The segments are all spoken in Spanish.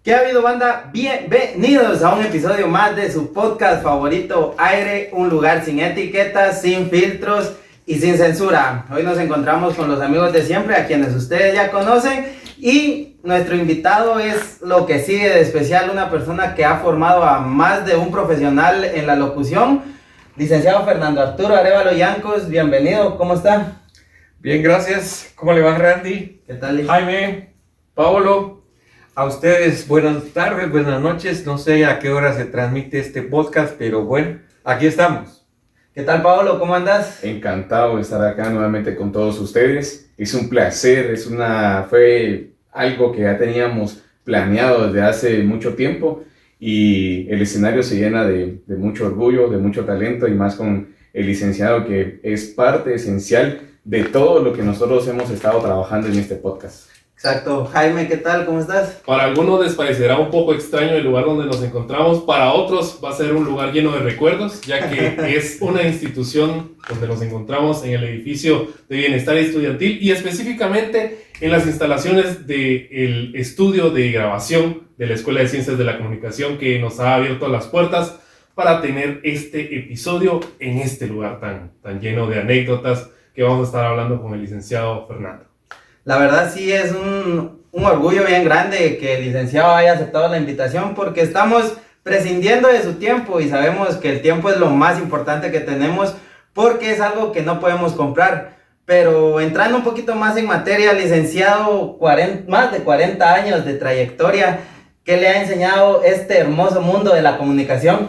¿Qué ha habido, banda? Bienvenidos a un episodio más de su podcast favorito, Aire, un lugar sin etiquetas, sin filtros y sin censura. Hoy nos encontramos con los amigos de siempre, a quienes ustedes ya conocen, y nuestro invitado es lo que sigue de especial, una persona que ha formado a más de un profesional en la locución, licenciado Fernando Arturo Arévalo Llancos. Bienvenido, ¿cómo está? Bien, gracias. ¿Cómo le va, Randy? ¿Qué tal? Jaime, Paolo, a ustedes buenas tardes, buenas noches. No sé a qué hora se transmite este podcast, pero bueno, aquí estamos. ¿Qué tal, Paolo? ¿Cómo andas? Encantado de estar acá nuevamente con todos ustedes. Es un placer, fue algo que ya teníamos planeado desde hace mucho tiempo y el escenario se llena de mucho orgullo, de mucho talento y más con el licenciado que es parte esencial de todo lo que nosotros hemos estado trabajando en este podcast. Exacto. Jaime, ¿qué tal? ¿Cómo estás? Para algunos les parecerá un poco extraño el lugar donde nos encontramos, para otros va a ser un lugar lleno de recuerdos, ya que es una institución donde nos encontramos en el edificio de bienestar estudiantil y específicamente en las instalaciones del estudio de grabación de la Escuela de Ciencias de la Comunicación, que nos ha abierto las puertas para tener este episodio en este lugar tan lleno de anécdotas que vamos a estar hablando con el licenciado Fernando. La verdad sí es un orgullo bien grande que el licenciado haya aceptado la invitación, porque estamos prescindiendo de su tiempo y sabemos que el tiempo es lo más importante que tenemos, porque es algo que no podemos comprar. Pero entrando un poquito más en materia, licenciado, más de 40 años de trayectoria, ¿qué le ha enseñado este hermoso mundo de la comunicación?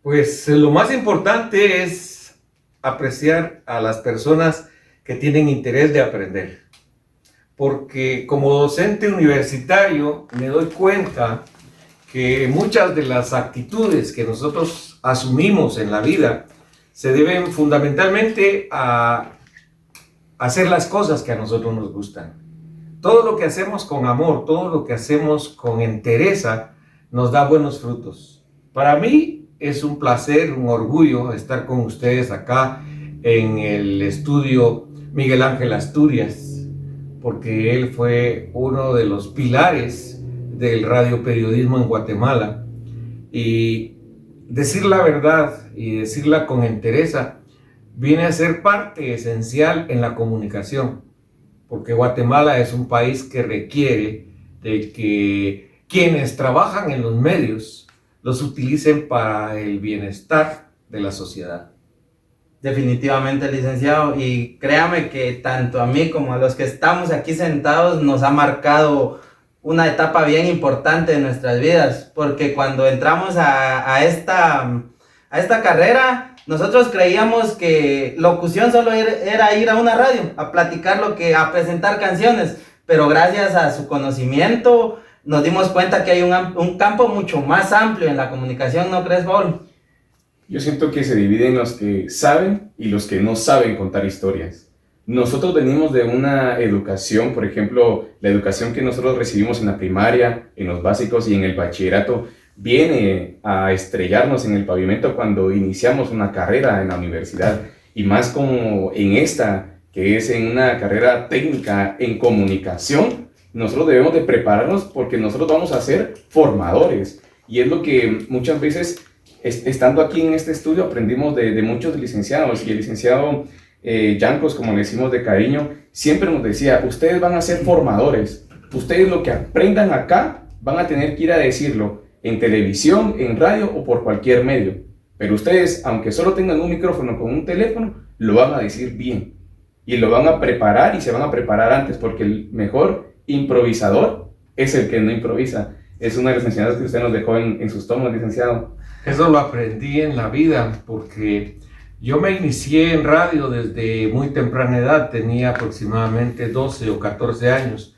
Pues lo más importante es apreciar a las personas que tienen interés de aprender. Porque como docente universitario me doy cuenta que muchas de las actitudes que nosotros asumimos en la vida se deben fundamentalmente a hacer las cosas que a nosotros nos gustan. Todo lo que hacemos con amor, todo lo que hacemos con entereza nos da buenos frutos. Para mí es un placer, un orgullo estar con ustedes acá en el estudio Miguel Ángel Asturias, porque él fue uno de los pilares del radioperiodismo en Guatemala. Y decir la verdad y decirla con entereza viene a ser parte esencial en la comunicación, porque Guatemala es un país que requiere de que quienes trabajan en los medios los utilicen para el bienestar de la sociedad. Definitivamente, licenciado, y créame que tanto a mí como a los que estamos aquí sentados nos ha marcado una etapa bien importante de nuestras vidas, porque cuando entramos a esta carrera, nosotros creíamos que locución solo era ir a una radio, a platicar a presentar canciones, pero gracias a su conocimiento nos dimos cuenta que hay un campo mucho más amplio en la comunicación, ¿no crees, Paul? Yo siento que se dividen los que saben y los que no saben contar historias. Nosotros venimos de una educación, por ejemplo, la educación que nosotros recibimos en la primaria, en los básicos y en el bachillerato, viene a estrellarnos en el pavimento cuando iniciamos una carrera en la universidad. Y más como en esta, que es en una carrera técnica en comunicación, nosotros debemos de prepararnos porque nosotros vamos a ser formadores. Y es lo que muchas veces, estando aquí en este estudio, aprendimos de muchos licenciados. Y el licenciado Llancos, como le decimos de cariño, siempre nos decía: ustedes van a ser formadores. Ustedes lo que aprendan acá van a tener que ir a decirlo en televisión, en radio o por cualquier medio. Pero ustedes, aunque solo tengan un micrófono con un teléfono, lo van a decir bien. Y lo van a preparar y se van a preparar antes, porque el mejor improvisador es el que no improvisa. Es una de las enseñanzas que usted nos dejó en sus tomos, licenciado. Eso lo aprendí en la vida, porque yo me inicié en radio desde muy temprana edad, tenía aproximadamente 12 o 14 años.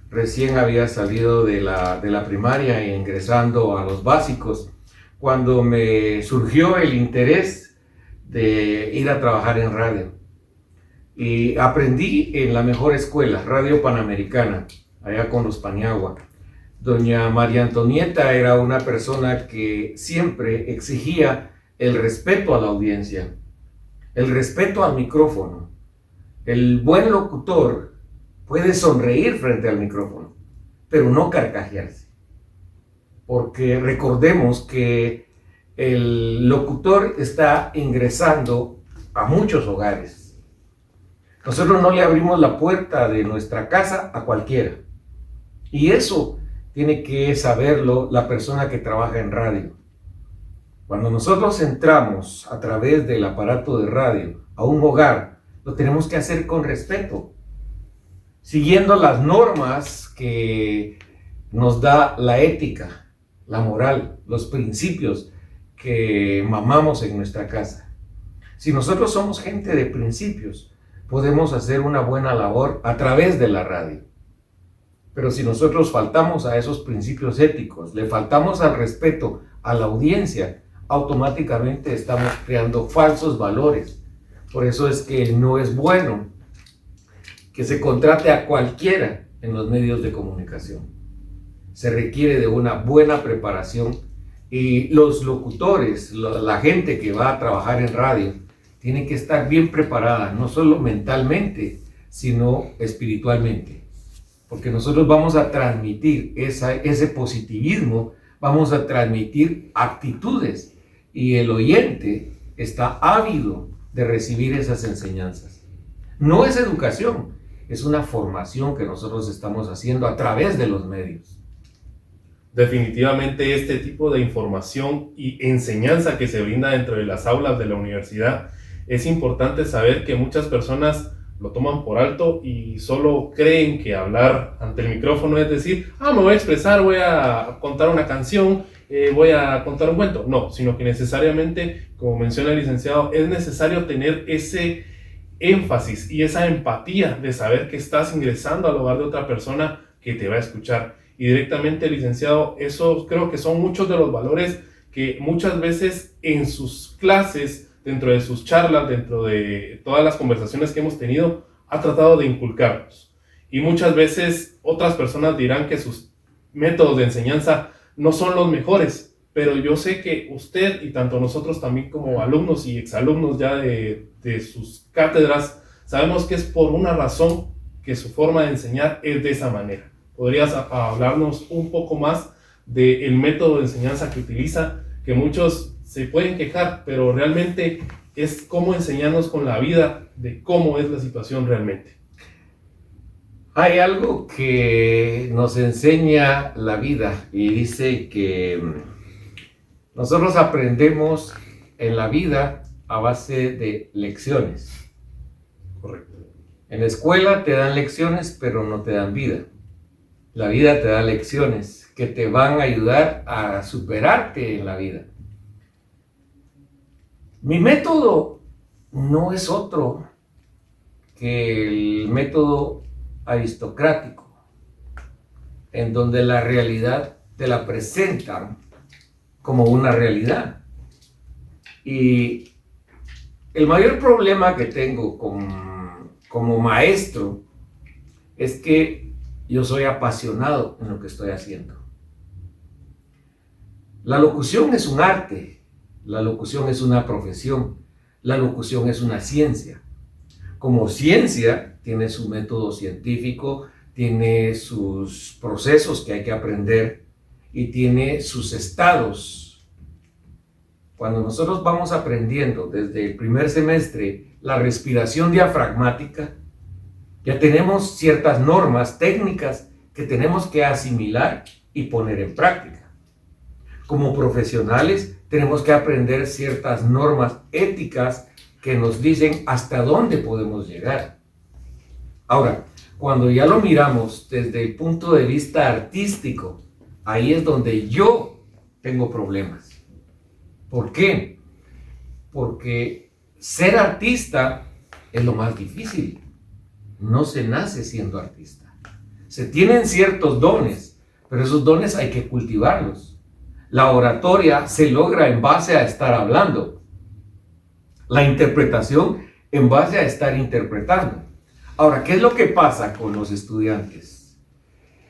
Recién había salido de la primaria e ingresando a los básicos, cuando me surgió el interés de ir a trabajar en radio. Y aprendí en la mejor escuela, Radio Panamericana, allá con los Paniagua. Doña María Antonieta era una persona que siempre exigía el respeto a la audiencia, el respeto al micrófono. El buen locutor puede sonreír frente al micrófono, pero no carcajearse. porque recordemos que el locutor está ingresando a muchos hogares. Nosotros no le abrimos la puerta de nuestra casa a cualquiera. Y eso tiene que saberlo la persona que trabaja en radio. Cuando nosotros entramos a través del aparato de radio a un hogar, lo tenemos que hacer con respeto, siguiendo las normas que nos da la ética, la moral, los principios que mamamos en nuestra casa. Si nosotros somos gente de principios, podemos hacer una buena labor a través de la radio. Pero si nosotros faltamos a esos principios éticos, le faltamos al respeto a la audiencia, automáticamente estamos creando falsos valores. Por eso es que no es bueno que se contrate a cualquiera en los medios de comunicación. Se requiere de una buena preparación y los locutores, la gente que va a trabajar en radio, tiene que estar bien preparada, no solo mentalmente, sino espiritualmente. Porque nosotros vamos a transmitir ese positivismo, vamos a transmitir actitudes y el oyente está ávido de recibir esas enseñanzas. No es educación, es una formación que nosotros estamos haciendo a través de los medios. Definitivamente este tipo de información y enseñanza que se brinda dentro de las aulas de la universidad, es importante saber que muchas personas lo toman por alto y solo creen que hablar ante el micrófono es decir, me voy a expresar, voy a contar una canción, voy a contar un cuento. No, sino que necesariamente, como menciona el licenciado, es necesario tener ese énfasis y esa empatía de saber que estás ingresando al hogar de otra persona que te va a escuchar. Y directamente, licenciado, eso creo que son muchos de los valores que muchas veces en sus clases, dentro de sus charlas, dentro de todas las conversaciones que hemos tenido, ha tratado de inculcarnos. Y muchas veces otras personas dirán que sus métodos de enseñanza no son los mejores, pero yo sé que usted y tanto nosotros también como alumnos y exalumnos ya de sus cátedras, sabemos que es por una razón que su forma de enseñar es de esa manera. ¿Podrías hablarnos un poco más del método de enseñanza que utiliza? Que muchos se pueden quejar, pero realmente es cómo enseñarnos con la vida de cómo es la situación realmente. Hay algo que nos enseña la vida y dice que nosotros aprendemos en la vida a base de lecciones. Correcto. En la escuela te dan lecciones, pero no te dan vida. La vida te da lecciones que te van a ayudar a superarte en la vida. Mi método no es otro que el método aristocrático, en donde la realidad te la presentan como una realidad. Y el mayor problema que tengo como maestro es que yo soy apasionado en lo que estoy haciendo. La locución es un arte, la locución es una profesión, la locución es una ciencia. Como ciencia, tiene su método científico, tiene sus procesos que hay que aprender y tiene sus estados. Cuando nosotros vamos aprendiendo desde el primer semestre la respiración diafragmática, ya tenemos ciertas normas técnicas que tenemos que asimilar y poner en práctica. Como profesionales, tenemos que aprender ciertas normas éticas que nos dicen hasta dónde podemos llegar. Ahora, cuando ya lo miramos desde el punto de vista artístico, ahí es donde yo tengo problemas. ¿Por qué? Porque ser artista es lo más difícil. No se nace siendo artista. Se tienen ciertos dones, pero esos dones hay que cultivarlos. La oratoria se logra en base a estar hablando. La interpretación en base a estar interpretando. Ahora, ¿qué es lo que pasa con los estudiantes?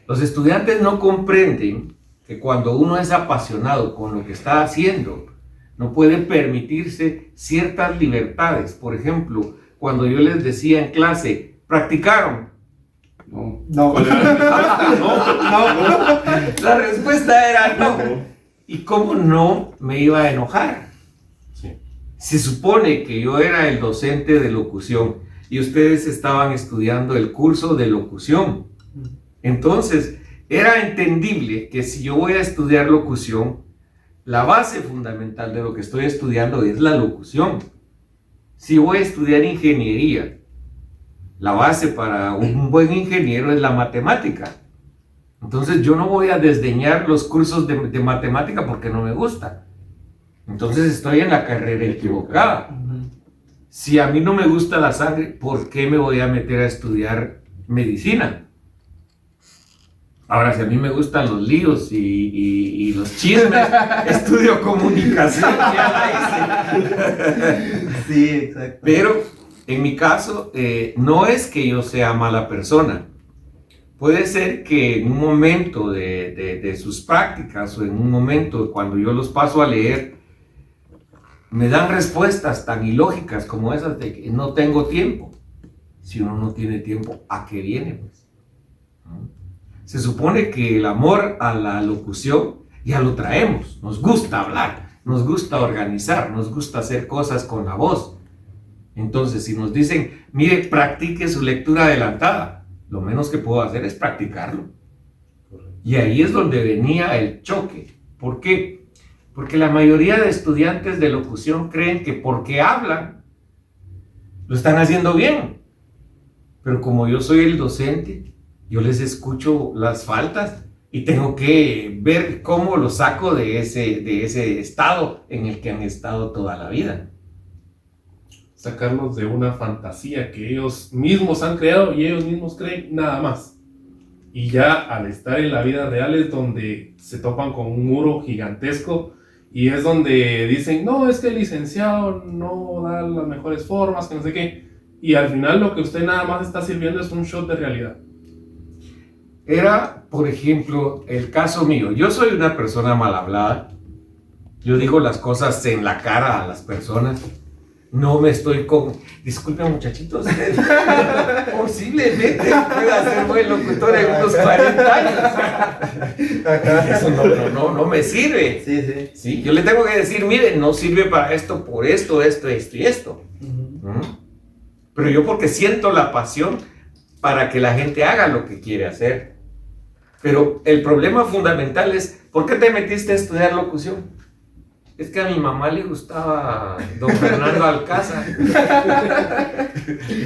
Los estudiantes no comprenden que cuando uno es apasionado con lo que está haciendo, no puede permitirse ciertas libertades. Por ejemplo, cuando yo les decía en clase, practicaron, No. No. ¿Cuál era la respuesta? No. La respuesta era no. ¿Y cómo no me iba a enojar? Sí. Se supone que yo era el docente de locución y ustedes estaban estudiando el curso de locución. Entonces, era entendible que si yo voy a estudiar locución, la base fundamental de lo que estoy estudiando es la locución. Si voy a estudiar ingeniería, la base para un buen ingeniero es la matemática. Entonces yo no voy a desdeñar los cursos de matemática porque no me gusta. Entonces estoy en la carrera equivocada. Si a mí no me gusta la sangre, ¿por qué me voy a meter a estudiar medicina? Ahora, si a mí me gustan los líos y los chismes, estudio comunicación, ya la hice. Sí, exacto. Pero en mi caso, no es que yo sea mala persona. Puede ser que en un momento de sus prácticas o en un momento cuando yo los paso a leer, me dan respuestas tan ilógicas como esas de que no tengo tiempo. Si uno no tiene tiempo, ¿a qué viene? Pues? Se supone que el amor a la locución ya lo traemos. Nos gusta hablar, nos gusta organizar, nos gusta hacer cosas con la voz. Entonces, si nos dicen, mire, practique su lectura adelantada, lo menos que puedo hacer es practicarlo. Y ahí es donde venía el choque. ¿Por qué? Porque la mayoría de estudiantes de locución creen que porque hablan, lo están haciendo bien. Pero como yo soy el docente, yo les escucho las faltas y tengo que ver cómo los saco de ese estado en el que han estado toda la vida. Sacarlos de una fantasía que ellos mismos han creado y ellos mismos creen nada más. Y ya al estar en la vida real es donde se topan con un muro gigantesco y es donde dicen, no, es que el licenciado no da las mejores formas, que no sé qué. Y al final lo que usted nada más está sirviendo es un shot de realidad. Era, por ejemplo, el caso mío. Yo soy una persona mal hablada. Yo digo las cosas en la cara a las personas. No me estoy con... Disculpen, muchachitos. Posiblemente pueda ser buen locutor en unos 40 años. Eso no me sirve. Sí, sí. Sí, yo le tengo que decir, mire, no sirve para esto, por esto, esto y esto. Pero yo porque siento la pasión para que la gente haga lo que quiere hacer. Pero el problema fundamental es, ¿por qué te metiste a estudiar locución? Es que a mi mamá le gustaba don Fernando Alcázar.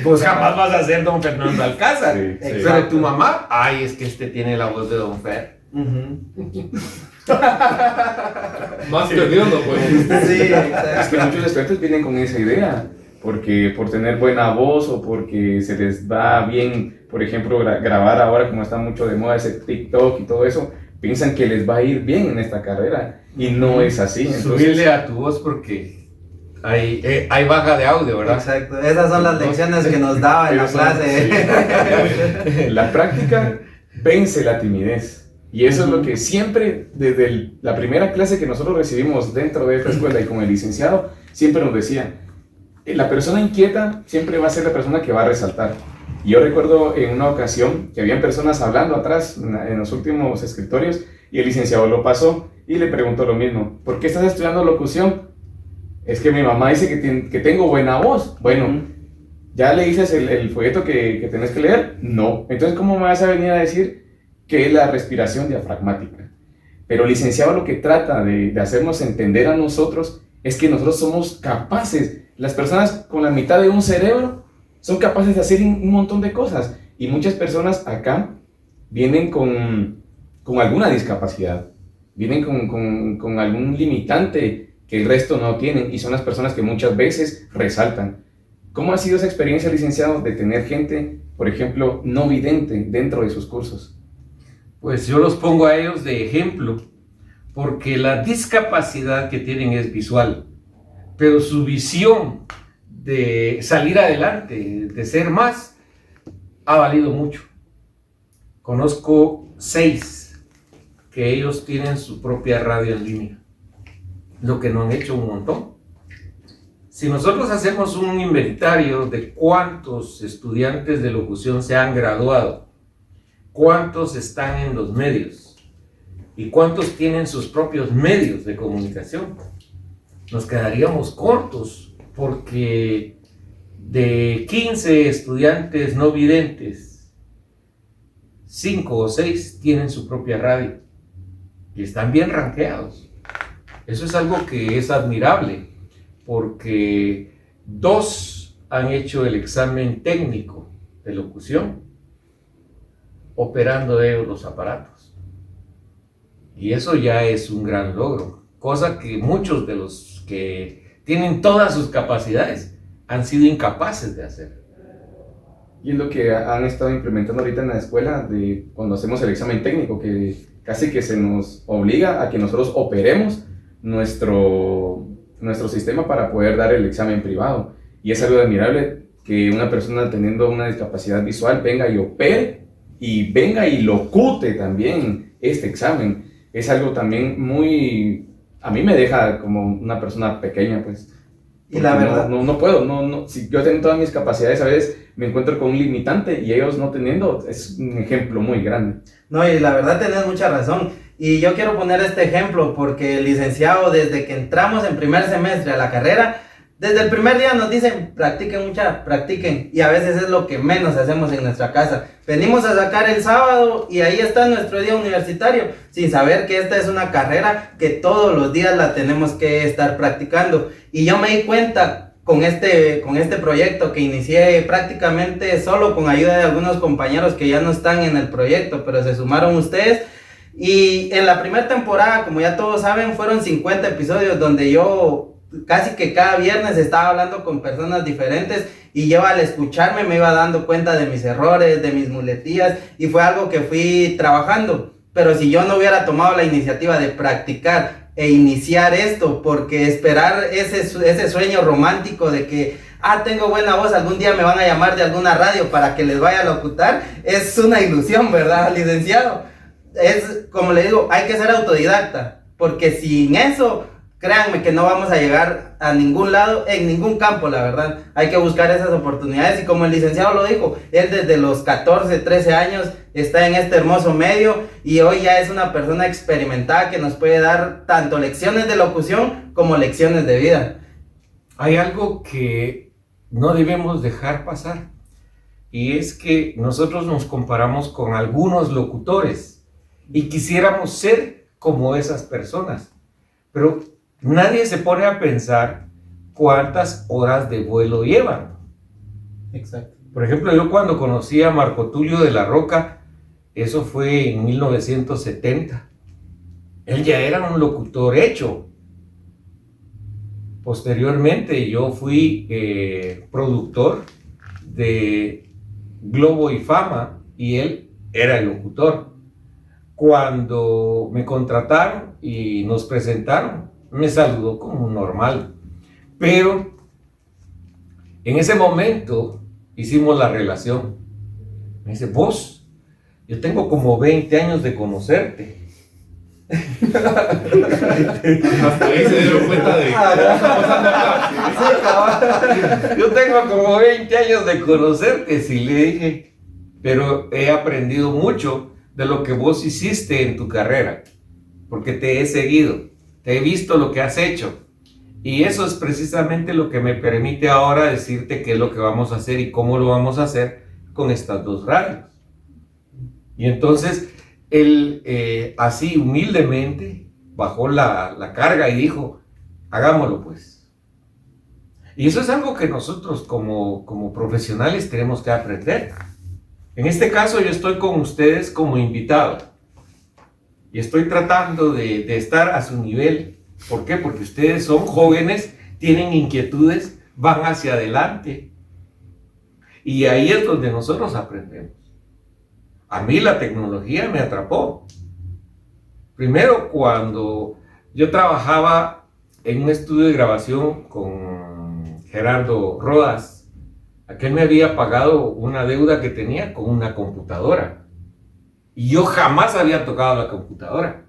Pues jamás vas a ser don Fernando Alcázar. Sí, sí. Pero tu mamá, ay, es que este tiene la voz de don Fer. Más perdido no podemos. Sí, Es exacto. que muchos estudiantes vienen con esa idea, porque por tener buena voz o porque se les va bien, por ejemplo, grabar ahora como está mucho de moda ese TikTok y todo eso, piensan que les va a ir bien en esta carrera y no es así. Entonces, Subirle a tu voz porque hay baja de audio, ¿verdad? Exacto. Esas son las lecciones que nos daba en la clase. la práctica vence la timidez. Y eso es lo que siempre, desde la primera clase que nosotros recibimos dentro de esta escuela y con el licenciado, siempre nos decía, la persona inquieta siempre va a ser la persona que va a resaltar. Y yo recuerdo en una ocasión que habían personas hablando atrás en los últimos escritorios y el licenciado lo pasó y le preguntó lo mismo, ¿por qué estás estudiando locución? Es que mi mamá dice que tengo buena voz. Bueno, ¿ya le dices el folleto que tenés que leer? No. Entonces, ¿cómo me vas a venir a decir que es la respiración diafragmática? Pero el licenciado lo que trata de hacernos entender a nosotros es que nosotros somos capaces, las personas con la mitad de un cerebro son capaces de hacer un montón de cosas. Y muchas personas acá vienen con alguna discapacidad, vienen con algún limitante que el resto no tienen y son las personas que muchas veces resaltan. ¿Cómo ha sido esa experiencia, licenciado, de tener gente, por ejemplo, no vidente dentro de sus cursos? Pues yo los pongo a ellos de ejemplo, porque la discapacidad que tienen es visual, pero su visión de salir adelante, de ser más, ha valido mucho. Conozco 6 que ellos tienen su propia radio en línea, lo que no han hecho un montón. Si nosotros hacemos un inventario de cuántos estudiantes de locución se han graduado ¿cuántos están en los medios? ¿Y cuántos tienen sus propios medios de comunicación? Nos quedaríamos cortos, porque de 15 estudiantes no videntes, 5 o 6 tienen su propia radio y están bien rankeados. Eso es algo que es admirable, porque 2 han hecho el examen técnico de locución, operando ellos los aparatos. Y eso ya es un gran logro, cosa que muchos de los que tienen todas sus capacidades han sido incapaces de hacer. Y es lo que han estado implementando ahorita en la escuela, de cuando hacemos el examen técnico, que casi que se nos obliga a que nosotros operemos nuestro sistema para poder dar el examen privado. Y es algo admirable que una persona teniendo una discapacidad visual venga y opere y venga y locute también este examen. Es algo también muy... A mí me deja como una persona pequeña, pues. Y la verdad... No puedo, si yo tengo todas mis capacidades, a veces me encuentro con un limitante y ellos no teniendo, es un ejemplo muy grande. No, y la verdad tenés mucha razón. Y yo quiero poner este ejemplo porque el licenciado, desde que entramos en primer semestre a la carrera, desde el primer día nos dicen, practiquen, y a veces es lo que menos hacemos en nuestra casa. Venimos a sacar el sábado y ahí está nuestro día universitario, sin saber que esta es una carrera que todos los días la tenemos que estar practicando. Y yo me di cuenta con este proyecto que inicié prácticamente solo con ayuda de algunos compañeros que ya no están en el proyecto, pero se sumaron ustedes. Y en la primera temporada, como ya todos saben, fueron 50 episodios donde yo casi que cada viernes estaba hablando con personas diferentes, y yo al escucharme me iba dando cuenta de mis errores, de mis muletillas, y fue algo que fui trabajando. Pero si yo no hubiera tomado la iniciativa de practicar e iniciar esto, porque esperar ese sueño romántico de que tengo buena voz, algún día me van a llamar de alguna radio para que les vaya a locutar, es una ilusión, ¿verdad, licenciado? Es, como le digo, hay que ser autodidacta, porque sin eso, créanme que no vamos a llegar a ningún lado, en ningún campo, la verdad. Hay que buscar esas oportunidades, y como el licenciado lo dijo, él desde los 14, 13 años está en este hermoso medio, y hoy ya es una persona experimentada que nos puede dar tanto lecciones de locución como lecciones de vida. Hay algo que no debemos dejar pasar, y es que nosotros nos comparamos con algunos locutores y quisiéramos ser como esas personas, pero nadie se pone a pensar cuántas horas de vuelo llevan. Exacto. Por ejemplo, yo cuando conocí a Marco Tulio de la Roca, eso fue en 1970. Él ya era un locutor hecho. Posteriormente yo fui productor de Globo y Fama, y él era el locutor. Cuando me contrataron y nos presentaron, me saludó como normal, pero en ese momento hicimos la relación. Me dice, vos, yo tengo como 20 años de conocerte. Hasta ahí se dieron cuenta de... Yo tengo como 20 años de conocerte, sí, le dije, pero he aprendido mucho de lo que vos hiciste en tu carrera, porque te he seguido, te he visto lo que has hecho, y eso es precisamente lo que me permite ahora decirte qué es lo que vamos a hacer y cómo lo vamos a hacer con estas 2 radios. Y entonces él así humildemente bajó la carga y dijo, hagámoslo pues. Y eso es algo que nosotros como profesionales tenemos que aprender. En este caso yo estoy con ustedes como invitado y estoy tratando de estar a su nivel. ¿Por qué? Porque ustedes son jóvenes, tienen inquietudes, van hacia adelante, y ahí es donde nosotros aprendemos. A mí la tecnología me atrapó. Primero, cuando yo trabajaba en un estudio de grabación con Gerardo Rodas, aquel me había pagado una deuda que tenía con una computadora, y yo jamás había tocado la computadora.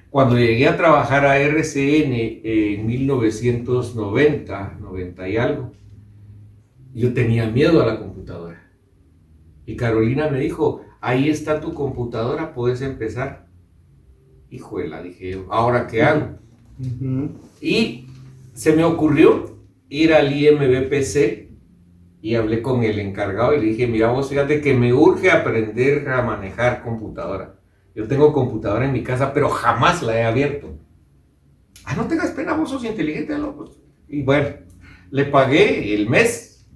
Cuando llegué a trabajar a RCN en 1990, 90 y algo, yo tenía miedo a la computadora. Y Carolina me dijo, ahí está tu computadora, puedes empezar. Hijuela, dije yo, ¿ahora qué hago? Y se me ocurrió ir al IMBPC y hablé con el encargado y le dije, mira vos, fíjate que me urge aprender a manejar computadora. Yo tengo computadora en mi casa, pero jamás la he abierto. Ah, no tengas pena, vos sos inteligente, loco. Y bueno, le pagué el mes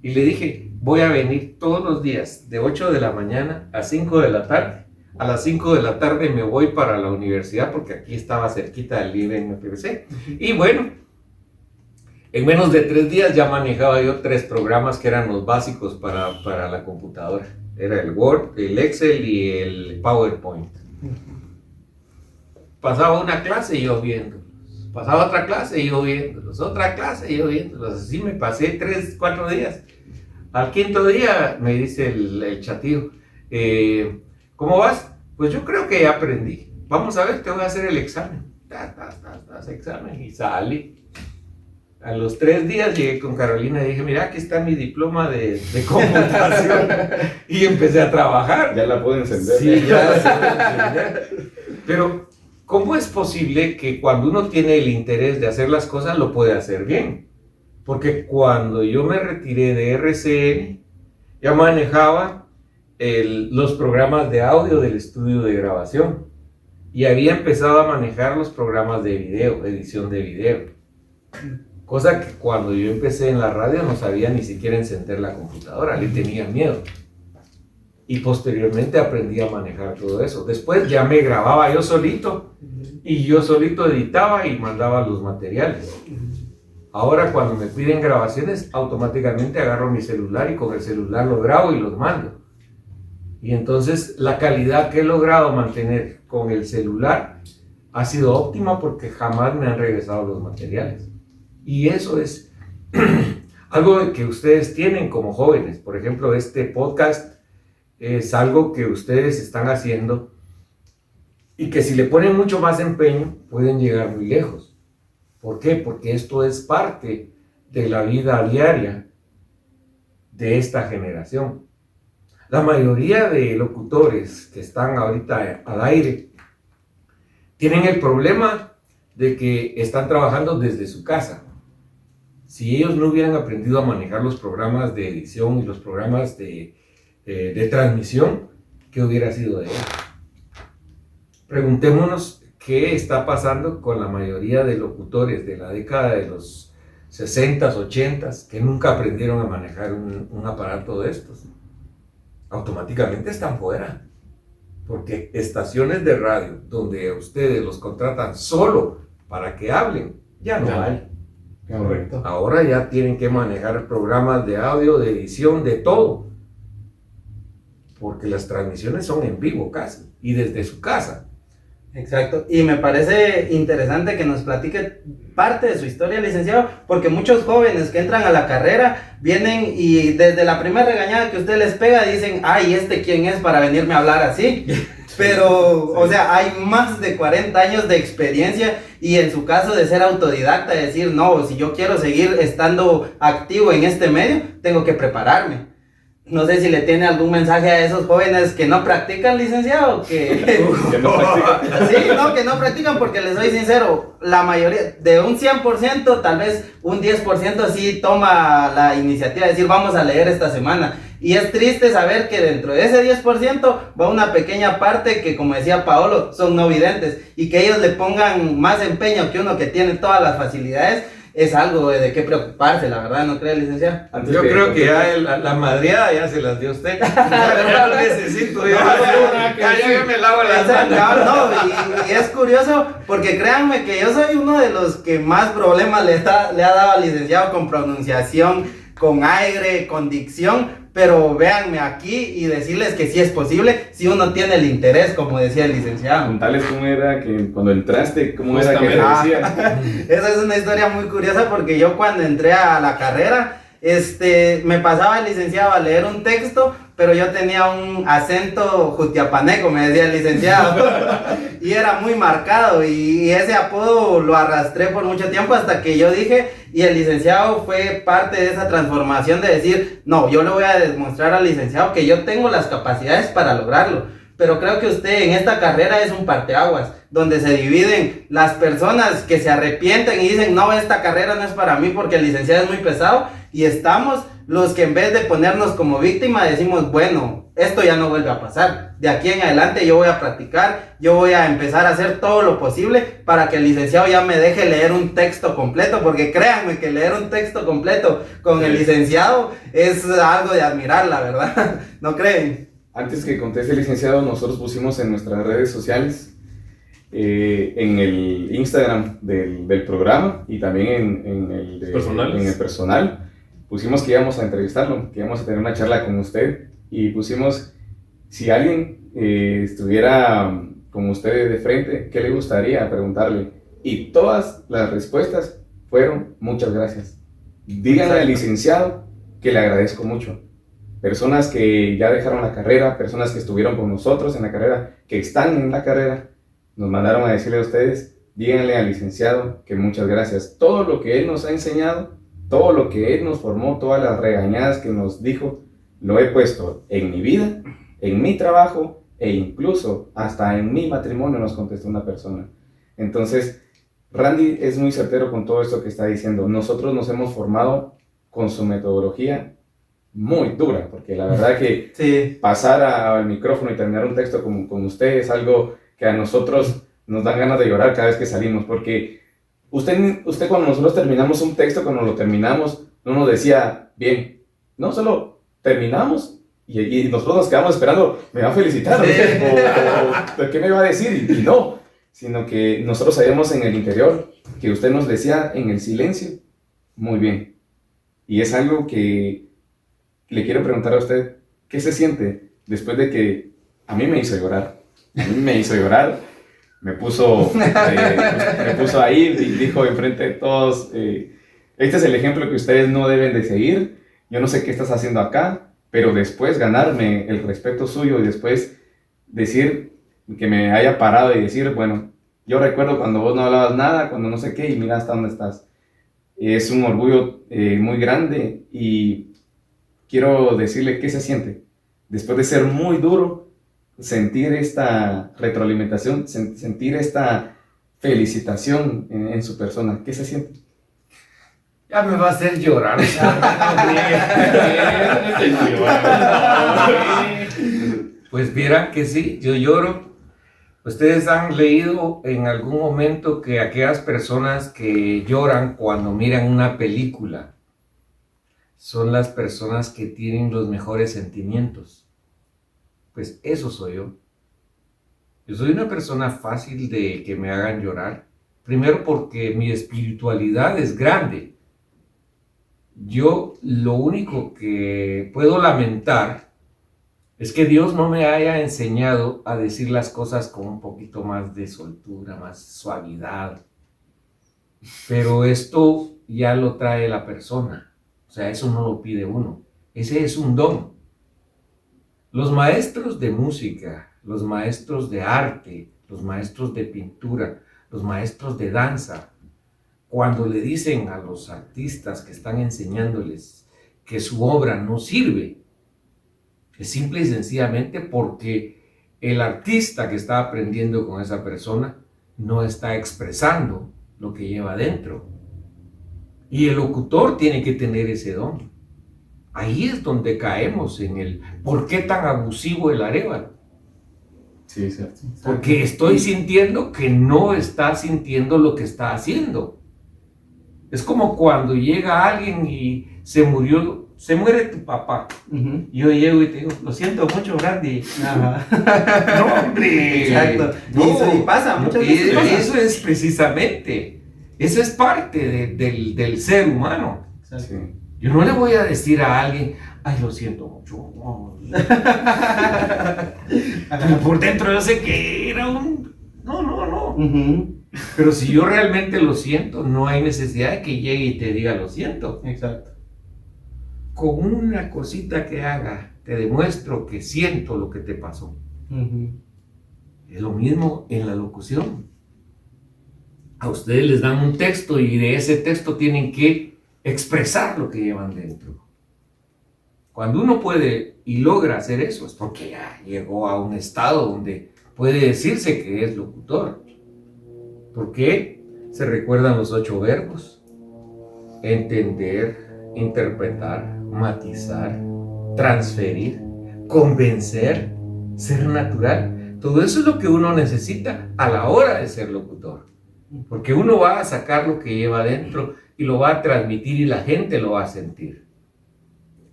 y le dije, voy a venir todos los días de 8 de la mañana a 5 de la tarde. A las 5 de la tarde me voy para la universidad porque aquí estaba cerquita del IMPBC. Y bueno, en menos de 3 días ya manejaba yo 3 programas que eran los básicos para la computadora. Era el Word, el Excel y el PowerPoint. Pasaba una clase y yo viéndolos. Pasaba otra clase y yo viéndolos. Otra clase y yo viéndolos. Así me pasé 3, 4 días. Al 5.º día me dice el chatío, ¿cómo vas? Pues yo creo que ya aprendí. Vamos a ver, te voy a hacer el examen. Examen y salí. A los 3 días llegué con Carolina y dije, mira, aquí está mi diploma de computación. Y empecé a trabajar. Ya la puedo encender. Sí, ya la puedo encender. Pero, ¿cómo es posible que cuando uno tiene el interés de hacer las cosas, lo puede hacer bien? Porque cuando yo me retiré de RCN, ya manejaba los programas de audio del estudio de grabación. Y había empezado a manejar los programas de video, edición de video. Cosa que cuando yo empecé en la radio no sabía ni siquiera encender la computadora, le tenía miedo. Y posteriormente aprendí a manejar todo eso. Después ya me grababa yo solito y yo solito editaba y mandaba los materiales. Ahora cuando me piden grabaciones, automáticamente agarro mi celular y con el celular lo grabo y los mando. Y entonces la calidad que he logrado mantener con el celular ha sido óptima porque jamás me han regresado los materiales. Y eso es algo que ustedes tienen como jóvenes. Por ejemplo, este podcast es algo que ustedes están haciendo y que si le ponen mucho más empeño pueden llegar muy lejos. ¿Por qué? Porque esto es parte de la vida diaria de esta generación. La mayoría de locutores que están ahorita al aire tienen el problema de que están trabajando desde su casa. Si ellos no hubieran aprendido a manejar los programas de edición y los programas de transmisión, ¿qué hubiera sido de ellos? Preguntémonos qué está pasando con la mayoría de locutores de la década de los 60s, 80s, que nunca aprendieron a manejar un aparato de estos. Automáticamente están fuera. Porque estaciones de radio donde ustedes los contratan solo para que hablen, ya no hay. Correcto. Ahora ya tienen que manejar programas de audio, de edición, de todo. Porque las transmisiones son en vivo casi, y desde su casa. Exacto, y me parece interesante que nos platique parte de su historia, licenciado, porque muchos jóvenes que entran a la carrera vienen y desde la primera regañada que usted les pega dicen, ay, ¿quién es para venirme a hablar así? Pero, o sea, hay más de 40 años de experiencia y en su caso de ser autodidacta, de decir, no, si yo quiero seguir estando activo en este medio, tengo que prepararme. No sé si le tiene algún mensaje a esos jóvenes que no practican, licenciado, que no practican. Sí, no, que no practican, porque les soy sincero, la mayoría, de un 100%, tal vez un 10% sí toma la iniciativa de decir, vamos a leer esta semana. Y es triste saber que dentro de ese 10% va una pequeña parte que, como decía Paolo, son no videntes, y que ellos le pongan más empeño que uno que tiene todas las facilidades. Es algo de qué preocuparse, la verdad, ¿no cree, licenciado? Yo creo que ya la madreada ya se las dio usted. Ya lo necesito, ya me lavo las manos. No, y es curioso, porque créanme que yo soy uno de los que más problemas le ha dado al licenciado con pronunciación, con aire, con dicción. Pero véanme aquí y decirles que sí es posible si uno tiene el interés, como decía el licenciado. Contarles cómo era que cuando entraste, cómo era que te decían. Esa es una historia muy curiosa porque yo cuando entré a la carrera, me pasaba el licenciado a leer un texto, pero yo tenía un acento jutiapaneco, me decía el licenciado, y era muy marcado, y ese apodo lo arrastré por mucho tiempo hasta que yo dije, y el licenciado fue parte de esa transformación de decir, no, yo le voy a demostrar al licenciado que yo tengo las capacidades para lograrlo. Pero creo que usted en esta carrera es un parteaguas, donde se dividen las personas que se arrepienten y dicen, no, esta carrera no es para mí porque el licenciado es muy pesado, y estamos los que en vez de ponernos como víctima decimos, bueno, esto ya no vuelve a pasar, de aquí en adelante yo voy a practicar, yo voy a empezar a hacer todo lo posible para que el licenciado ya me deje leer un texto completo, porque créanme que leer un texto completo con el licenciado es algo de admirar, la verdad, ¿no creen? Antes que conteste, licenciado, nosotros pusimos en nuestras redes sociales, en el Instagram del programa y también en el personal, pusimos que íbamos a entrevistarlo, que íbamos a tener una charla con usted, y pusimos, si alguien estuviera con usted de frente, ¿qué le gustaría preguntarle? Y todas las respuestas fueron, muchas gracias. Díganle al licenciado que le agradezco mucho. Personas que ya dejaron la carrera, personas que estuvieron con nosotros en la carrera, que están en la carrera, nos mandaron a decirle a ustedes, díganle al licenciado que muchas gracias. Todo lo que él nos ha enseñado, todo lo que él nos formó, todas las regañadas que nos dijo, lo he puesto en mi vida, en mi trabajo e incluso hasta en mi matrimonio, nos contestó una persona. Entonces, Randy es muy certero con todo esto que está diciendo. Nosotros nos hemos formado con su metodología muy dura, porque la verdad que sí, pasar al micrófono y terminar un texto con usted es algo que a nosotros nos dan ganas de llorar cada vez que salimos, porque usted cuando nosotros terminamos un texto, cuando lo terminamos, no nos decía, bien, no, solo terminamos y nosotros nos quedamos esperando, me va a felicitar, sí, o ¿qué me va a decir? Y no, sino que nosotros sabíamos en el interior que usted nos decía en el silencio, muy bien, y es algo que le quiero preguntar a usted, ¿qué se siente después de que a mí me hizo llorar? A mí me hizo llorar, me puso ahí y dijo enfrente de todos, este es el ejemplo que ustedes no deben de seguir, yo no sé qué estás haciendo acá, pero después ganarme el respeto suyo y después decir que me haya parado y decir, bueno, yo recuerdo cuando vos no hablabas nada, cuando no sé qué, y mira hasta dónde estás. Es un orgullo muy grande y quiero decirle qué se siente después de ser muy duro, sentir esta retroalimentación, sentir esta felicitación en su persona. ¿Qué se siente? Ya me va a hacer llorar. Pues vieran que sí, yo lloro. Ustedes han leído en algún momento que aquellas personas que lloran cuando miran una película son las personas que tienen los mejores sentimientos. Pues eso soy yo. Yo soy una persona fácil de que me hagan llorar. Primero porque mi espiritualidad es grande. Yo lo único que puedo lamentar es que Dios no me haya enseñado a decir las cosas con un poquito más de soltura, más suavidad. Pero esto ya lo trae la persona. O sea, eso no lo pide uno. Ese es un don. Los maestros de música, los maestros de arte, los maestros de pintura, los maestros de danza, cuando le dicen a los artistas que están enseñándoles que su obra no sirve, es simple y sencillamente porque el artista que está aprendiendo con esa persona no está expresando lo que lleva dentro. Y el locutor tiene que tener ese don. Ahí es donde caemos en el ¿por qué tan abusivo el Arévalo? Sí, cierto. Porque estoy sintiendo que no está sintiendo lo que está haciendo. Es como cuando llega alguien y se muere tu papá. Uh-huh. Yo llego y te digo, lo siento mucho, Randy. Ajá. No, hombre. Exacto. No, y pasa, muchas veces pasa. Eso es precisamente, eso es parte del ser humano. Sí. Yo no le voy a decir a alguien, ay, lo siento mucho. No. Por dentro yo sé que era un... No. Uh-huh. Pero si yo realmente lo siento, no hay necesidad de que llegue y te diga lo siento. Exacto. Con una cosita que haga, te demuestro que siento lo que te pasó. Es lo mismo en la locución. A ustedes les dan un texto y de ese texto tienen que expresar lo que llevan dentro. Cuando uno puede y logra hacer eso, es porque ya llegó a un estado donde puede decirse que es locutor. ¿Por qué? Se recuerdan los 8 verbos: entender, interpretar, matizar, transferir, convencer, ser natural. Todo eso es lo que uno necesita a la hora de ser locutor. Porque uno va a sacar lo que lleva adentro y lo va a transmitir y la gente lo va a sentir.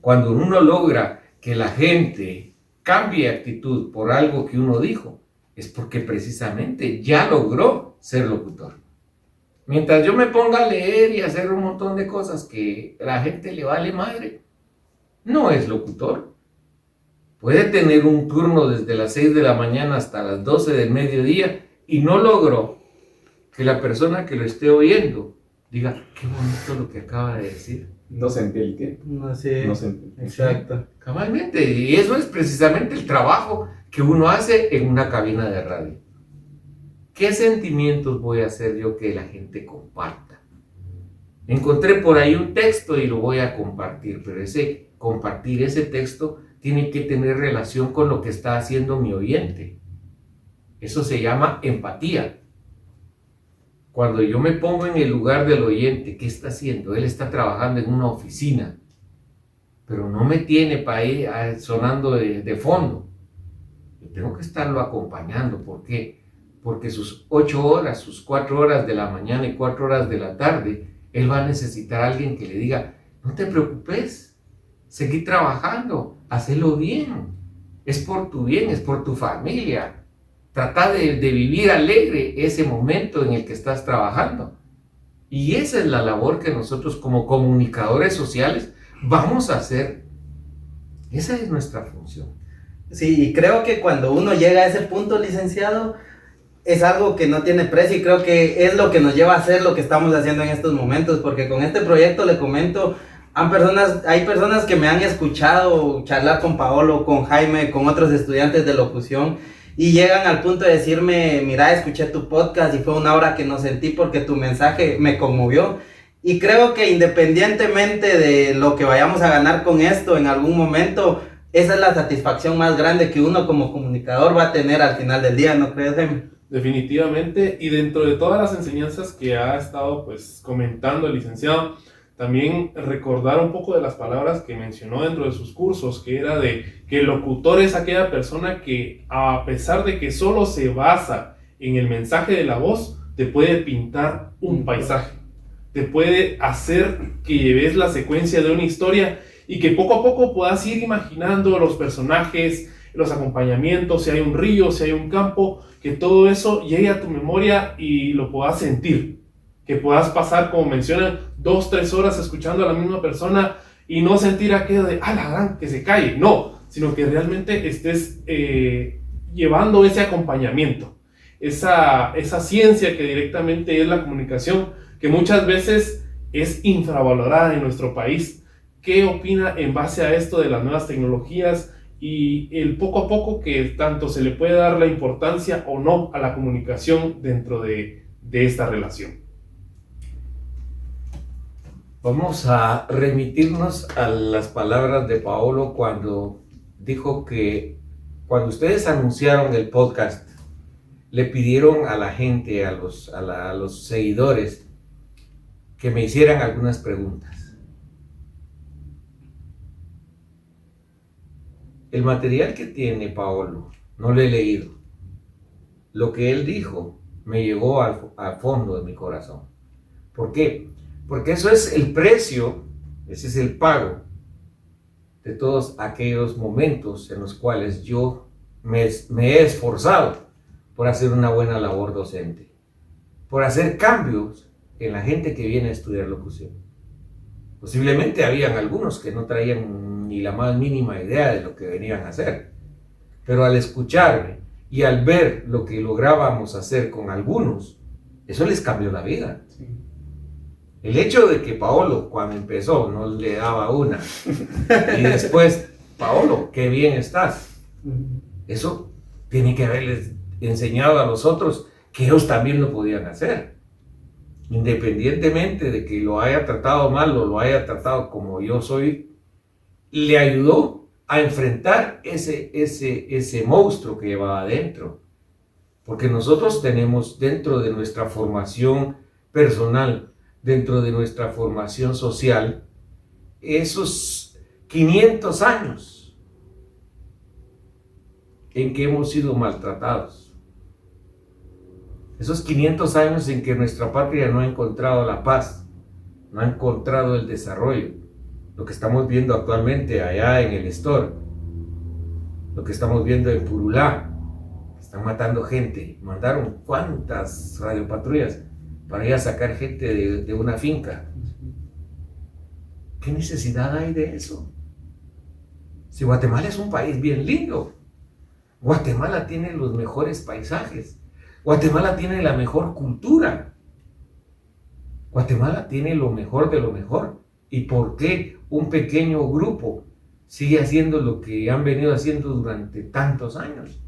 Cuando uno logra que la gente cambie actitud por algo que uno dijo, es porque precisamente ya logró ser locutor. Mientras yo me ponga a leer y hacer un montón de cosas que a la gente le vale madre, no es locutor. Puede tener un turno desde las 6 de la mañana hasta las 12 del mediodía y no logró que la persona que lo esté oyendo diga: qué bonito lo que acaba de decir. No sentí el tiempo. No sé. No sentí. Exacto. Cabalmente, y eso es precisamente el trabajo que uno hace en una cabina de radio. ¿Qué sentimientos voy a hacer yo que la gente comparta? Encontré por ahí un texto y lo voy a compartir, pero compartir ese texto tiene que tener relación con lo que está haciendo mi oyente. Eso se llama empatía. Cuando yo me pongo en el lugar del oyente, ¿qué está haciendo? Él está trabajando en una oficina, pero no me tiene para ir sonando de fondo. Yo tengo que estarlo acompañando. ¿Por qué? Porque sus 8 horas, sus 4 horas de la mañana y 4 horas de la tarde, él va a necesitar a alguien que le diga: no te preocupes, seguí trabajando, hacelo bien, es por tu bien, es por tu familia. Trata de vivir alegre ese momento en el que estás trabajando. Y esa es la labor que nosotros como comunicadores sociales vamos a hacer. Esa es nuestra función. Sí, y creo que cuando uno llega a ese punto, licenciado, es algo que no tiene precio y creo que es lo que nos lleva a hacer lo que estamos haciendo en estos momentos, porque con este proyecto, le comento, hay personas que me han escuchado charlar con Paolo, con Jaime, con otros estudiantes de locución, y llegan al punto de decirme: mira, escuché tu podcast y fue una hora que no sentí porque tu mensaje me conmovió. Y creo que independientemente de lo que vayamos a ganar con esto en algún momento, esa es la satisfacción más grande que uno como comunicador va a tener al final del día, ¿no crees, Jaime? Definitivamente, y dentro de todas las enseñanzas que ha estado pues comentando el licenciado, también recordar un poco de las palabras que mencionó dentro de sus cursos, que era de que el locutor es aquella persona que, a pesar de que solo se basa en el mensaje de la voz, te puede pintar un paisaje, te puede hacer que lleves la secuencia de una historia y que poco a poco puedas ir imaginando los personajes, los acompañamientos, si hay un río, si hay un campo, que todo eso llegue a tu memoria y lo puedas sentir. Que puedas pasar, como mencionan, 2-3 horas escuchando a la misma persona y no sentir aquello de la gran que se cae, no, sino que realmente estés llevando ese acompañamiento, esa ciencia que directamente es la comunicación, que muchas veces es infravalorada en nuestro país. ¿Qué opina en base a esto de las nuevas tecnologías y el poco a poco que tanto se le puede dar la importancia o no a la comunicación dentro de esta relación? Vamos a remitirnos a las palabras de Paolo cuando dijo que cuando ustedes anunciaron el podcast, le pidieron a la gente, a los seguidores, que me hicieran algunas preguntas. El material que tiene Paolo, no lo he leído. Lo que él dijo me llegó al fondo de mi corazón. ¿Por qué? Porque eso es el precio, ese es el pago de todos aquellos momentos en los cuales yo me he esforzado por hacer una buena labor docente, por hacer cambios en la gente que viene a estudiar locución. Posiblemente habían algunos que no traían ni la más mínima idea de lo que venían a hacer, pero al escucharme y al ver lo que lográbamos hacer con algunos, eso les cambió la vida. Sí. El hecho de que Paolo, cuando empezó, no le daba una y después Paolo, qué bien estás. Eso tiene que haberles enseñado a los otros que ellos también lo podían hacer. Independientemente de que lo haya tratado mal o lo haya tratado como yo soy, le ayudó a enfrentar ese monstruo que llevaba adentro. Porque nosotros tenemos dentro de nuestra formación personal, dentro de nuestra formación social, esos 500 años en que hemos sido maltratados. Esos 500 años en que nuestra patria no ha encontrado la paz, no ha encontrado el desarrollo. Lo que estamos viendo actualmente allá en el Estor, lo que estamos viendo en Purulá, están matando gente. Mandaron cuántas radiopatrullas para ir a sacar gente de una finca. ¿Qué necesidad hay de eso? Si Guatemala es un país bien lindo, Guatemala tiene los mejores paisajes, Guatemala tiene la mejor cultura, Guatemala tiene lo mejor de lo mejor. ¿Y por qué un pequeño grupo sigue haciendo lo que han venido haciendo durante tantos años?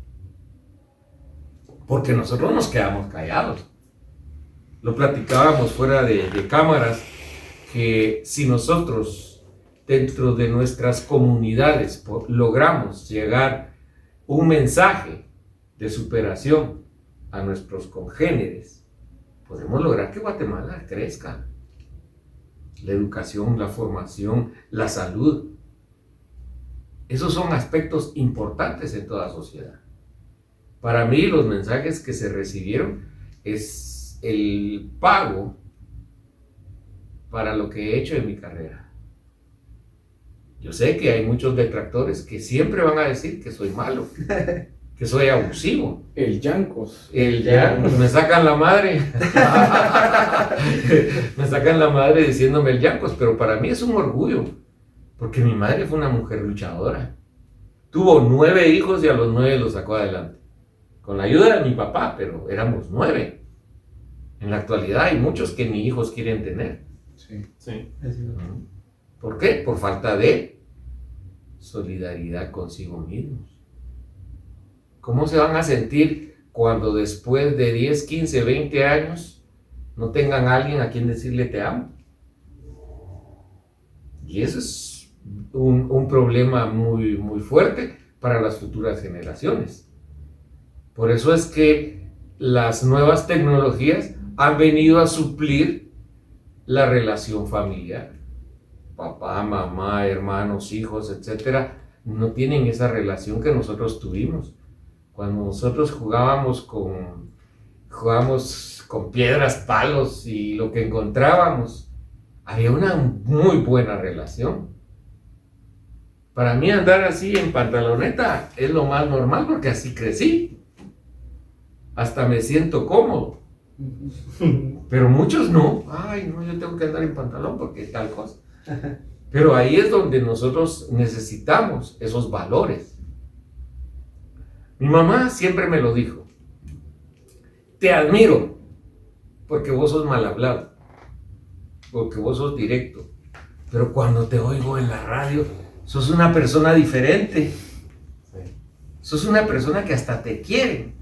Porque nosotros nos quedamos callados. Lo platicábamos fuera de cámaras, que si nosotros dentro de nuestras comunidades logramos llegar un mensaje de superación a nuestros congéneres, podemos lograr que Guatemala crezca. La educación, la formación, la salud. Esos son aspectos importantes en toda sociedad. Para mí, los mensajes que se recibieron es el pago para lo que he hecho en mi carrera. Yo sé que hay muchos detractores que siempre van a decir que soy malo, que soy abusivo. El Yancos. Me sacan la madre. Me sacan la madre diciéndome el Yancos, pero para mí es un orgullo, porque mi madre fue una mujer luchadora. Tuvo 9 hijos y a los 9 los sacó adelante. Con la ayuda de mi papá, pero éramos 9. En la actualidad hay muchos que ni hijos quieren tener. Sí. Sí. ¿Por qué? Por falta de solidaridad consigo mismos. ¿Cómo se van a sentir cuando después de 10, 15, 20 años no tengan a alguien a quien decirle te amo? Y eso es un problema muy, muy fuerte para las futuras generaciones. Por eso es que las nuevas tecnologías han venido a suplir la relación familiar. Papá, mamá, hermanos, hijos, etcétera, no tienen esa relación que nosotros tuvimos. Cuando nosotros jugábamos con piedras, palos y lo que encontrábamos, había una muy buena relación. Para mí andar así en pantaloneta es lo más normal porque así crecí. Hasta me siento cómodo. Pero muchos no. Ay, no, yo tengo que andar en pantalón porque tal cosa. Pero ahí es donde nosotros necesitamos esos valores. Mi mamá siempre me lo dijo. Te admiro porque vos sos mal hablado, porque vos sos directo. Pero cuando te oigo en la radio, sos una persona diferente. Sos una persona que hasta te quiere.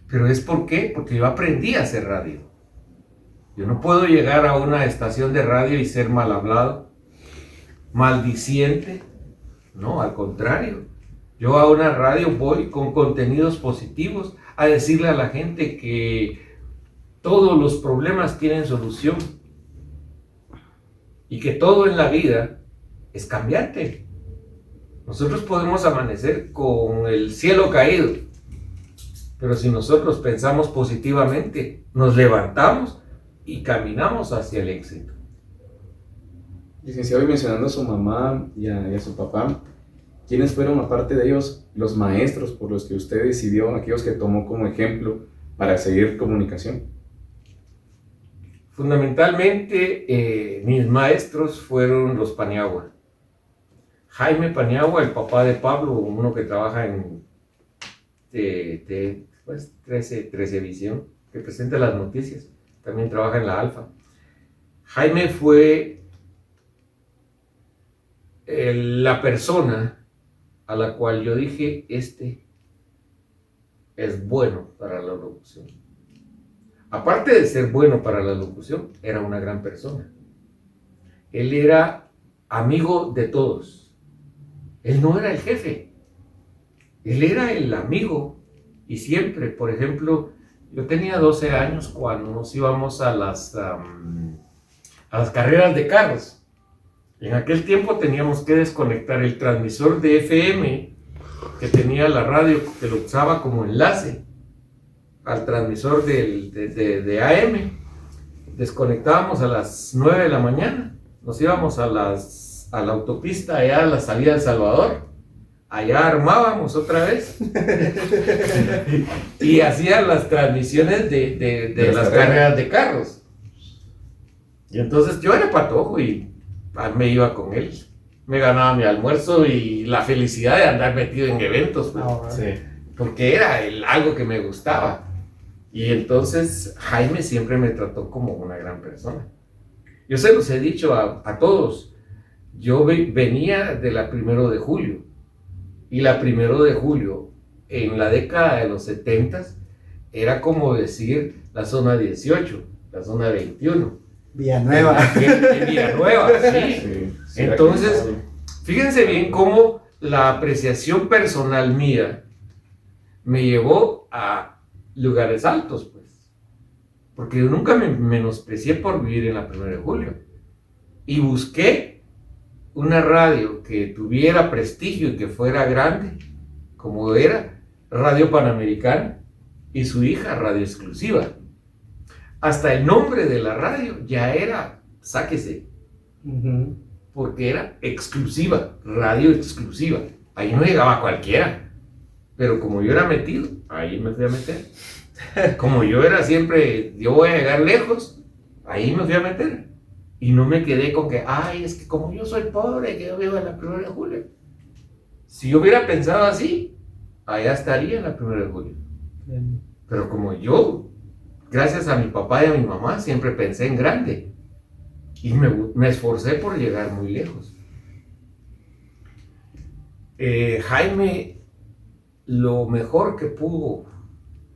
¿Pero es por qué? Porque yo aprendí a hacer radio. Yo no puedo llegar a una estación de radio y ser mal hablado, maldiciente. No, al contrario. Yo a una radio voy con contenidos positivos a decirle a la gente que todos los problemas tienen solución y que todo en la vida es cambiante. Nosotros podemos amanecer con el cielo caído, pero si nosotros pensamos positivamente, nos levantamos y caminamos hacia el éxito. Licenciado, y mencionando a su mamá y a su papá, ¿quiénes fueron, aparte de ellos, los maestros por los que usted decidió, aquellos que tomó como ejemplo para seguir comunicación? Fundamentalmente, mis maestros fueron los Paniagua. Jaime Paniagua, el papá de Pablo, uno que trabaja en 13 Visión, que presenta las noticias, también trabaja en la Alfa. Jaime fue la persona a la cual yo dije, este es bueno para la locución. Aparte de ser bueno para la locución, era una gran persona. Él era amigo de todos. Él no era el jefe. Él era el amigo. Y siempre, por ejemplo, yo tenía 12 años cuando nos íbamos a las carreras de carros. En aquel tiempo teníamos que desconectar el transmisor de FM que tenía la radio, que lo usaba como enlace al transmisor de AM. Desconectábamos a las 9 de la mañana. Nos íbamos a la autopista allá a la salida de Salvador. Allá armábamos otra vez y hacían las transmisiones de las carreras de carros. Y entonces yo era patojo y me iba con él. Me ganaba mi almuerzo y la felicidad de andar metido en eventos, pues, Sí. porque era algo que me gustaba. Y entonces Jaime siempre me trató como una gran persona. Yo se los he dicho a todos. Yo venía de la 1 de julio. Y la 1 de julio, en la década de los 70s, era como decir la zona 18, la zona 21. Villanueva. En Villanueva, sí. Sí, Entonces, fíjense bien cómo la apreciación personal mía me llevó a lugares altos, pues. Porque yo nunca me menosprecié por vivir en la 1 de julio. Y busqué una radio que tuviera prestigio y que fuera grande, como era Radio Panamericana y su hija Radio Exclusiva. Hasta el nombre de la radio ya era, sáquese, porque era exclusiva, radio exclusiva. Ahí no llegaba cualquiera, pero como yo era metido, ahí me fui a meter. Como yo era siempre, yo voy a llegar lejos, ahí me fui a meter. Y no me quedé con que, ay, es que como yo soy pobre, que yo vivo en la 1 de julio. Si yo hubiera pensado así, allá estaría en la 1 de julio. Pero como yo, gracias a mi papá y a mi mamá, siempre pensé en grande. Y me esforcé por llegar muy lejos. Jaime, lo mejor que pudo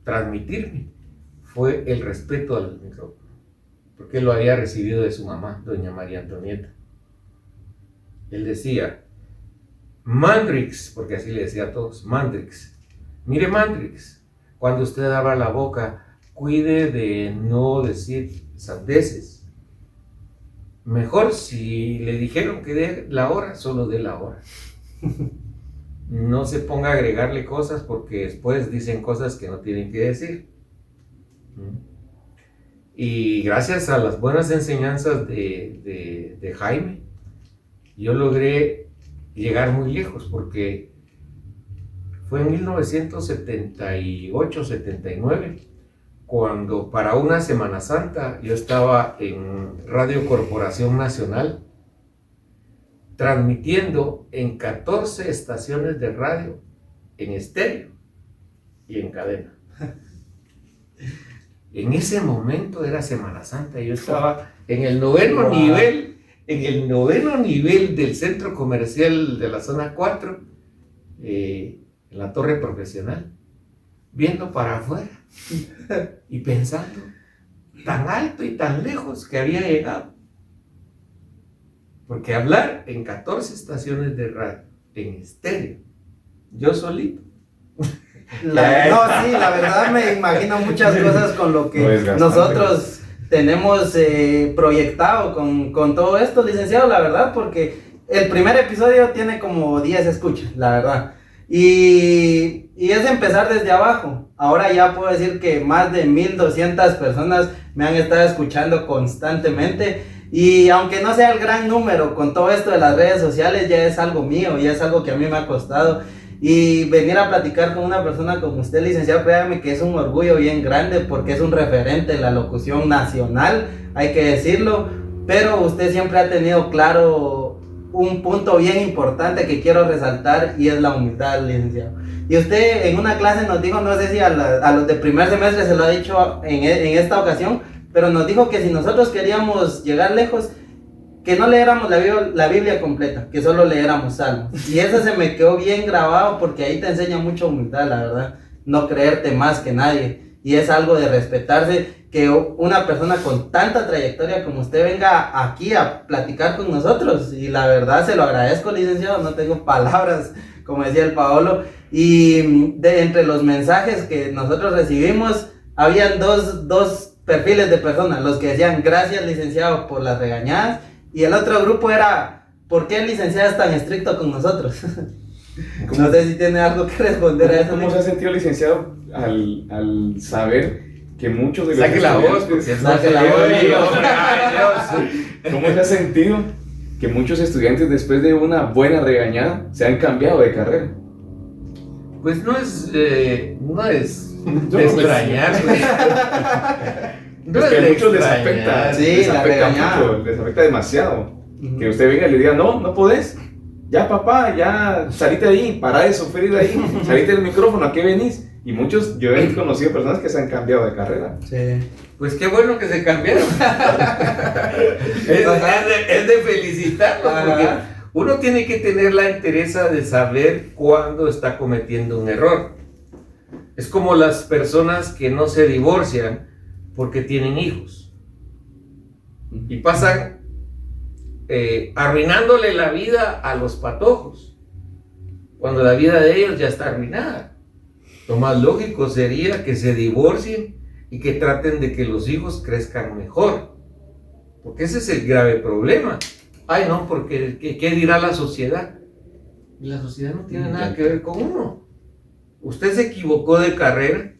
transmitirme fue el respeto al micrófono, porque él lo había recibido de su mamá, doña María Antonieta. Él decía, Mandrix, porque así le decía a todos, Mandrix, mire Mandrix, cuando usted abra la boca, cuide de no decir sandeces. Mejor si le dijeron que dé la hora, solo dé la hora. No se ponga a agregarle cosas porque después dicen cosas que no tienen que decir. Y gracias a las buenas enseñanzas de Jaime, yo logré llegar muy lejos, porque fue en 1978-79 cuando para una Semana Santa yo estaba en Radio Corporación Nacional transmitiendo en 14 estaciones de radio en estéreo y en cadena. En ese momento era Semana Santa y yo estaba en el noveno nivel del centro comercial de la zona 4, en la torre profesional, viendo para afuera y pensando tan alto y tan lejos que había llegado. Porque hablar en 14 estaciones de radio, en estéreo, yo solito. No, sí, la verdad me imagino muchas cosas con lo que nosotros tenemos proyectado con todo esto, licenciado, la verdad, porque el primer episodio tiene como 10 escuchas, la verdad. Y es empezar desde abajo. Ahora ya puedo decir que más de 1200 personas me han estado escuchando constantemente. Y aunque no sea el gran número, con todo esto de las redes sociales ya es algo mío, ya es algo que a mí me ha costado. Y venir a platicar con una persona como usted, licenciado, créame que es un orgullo bien grande, porque es un referente en la locución nacional, hay que decirlo. Pero usted siempre ha tenido claro un punto bien importante que quiero resaltar, y es la humildad, licenciado. Y usted en una clase nos dijo, no sé si a los de primer semestre se lo ha dicho en esta ocasión, pero nos dijo que si nosotros queríamos llegar lejos, que no leyéramos la Biblia completa, que solo leyéramos salmos. Y eso se me quedó bien grabado porque ahí te enseña mucha humildad, la verdad. No creerte más que nadie. Y es algo de respetarse, que una persona con tanta trayectoria como usted venga aquí a platicar con nosotros. Y la verdad se lo agradezco, licenciado, no tengo palabras, como decía el Paolo. Y entre los mensajes que nosotros recibimos, habían dos perfiles de personas, los que decían gracias, licenciado, por las regañadas, y el otro grupo era, ¿por qué el licenciado es tan estricto con nosotros? No sé si tiene algo que responder a eso. ¿Cómo se ha sentido, licenciado, al saber que muchos de los Saque la voz, estudiantes... Saque la voz. ¿Cómo se ha sentido que muchos estudiantes, después de una buena regañada, se han cambiado de carrera? Pues no es de extrañar. No Es que a de muchos les extrañar. afecta, Sí, les la afecta regañada. mucho, les afecta demasiado. Que usted venga y le diga, no podés. Ya, papá, ya salite de ahí, para de sufrir de ahí, salite del micrófono, ¿a qué venís? Y muchos, yo he conocido personas que se han cambiado de carrera. Sí. Pues qué bueno que se cambiaron. es de felicitarlos, porque Ajá. uno tiene que tener la entereza de saber cuándo está cometiendo un error. Es como las personas que no se divorcian porque tienen hijos y pasan arruinándole la vida a los patojos, cuando la vida de ellos ya está arruinada. Lo más lógico sería que se divorcien y que traten de que los hijos crezcan mejor, porque ese es el grave problema. Ay, no, porque ¿qué dirá la sociedad? Y la sociedad no tiene nada que ver con uno. Usted se equivocó de carrera,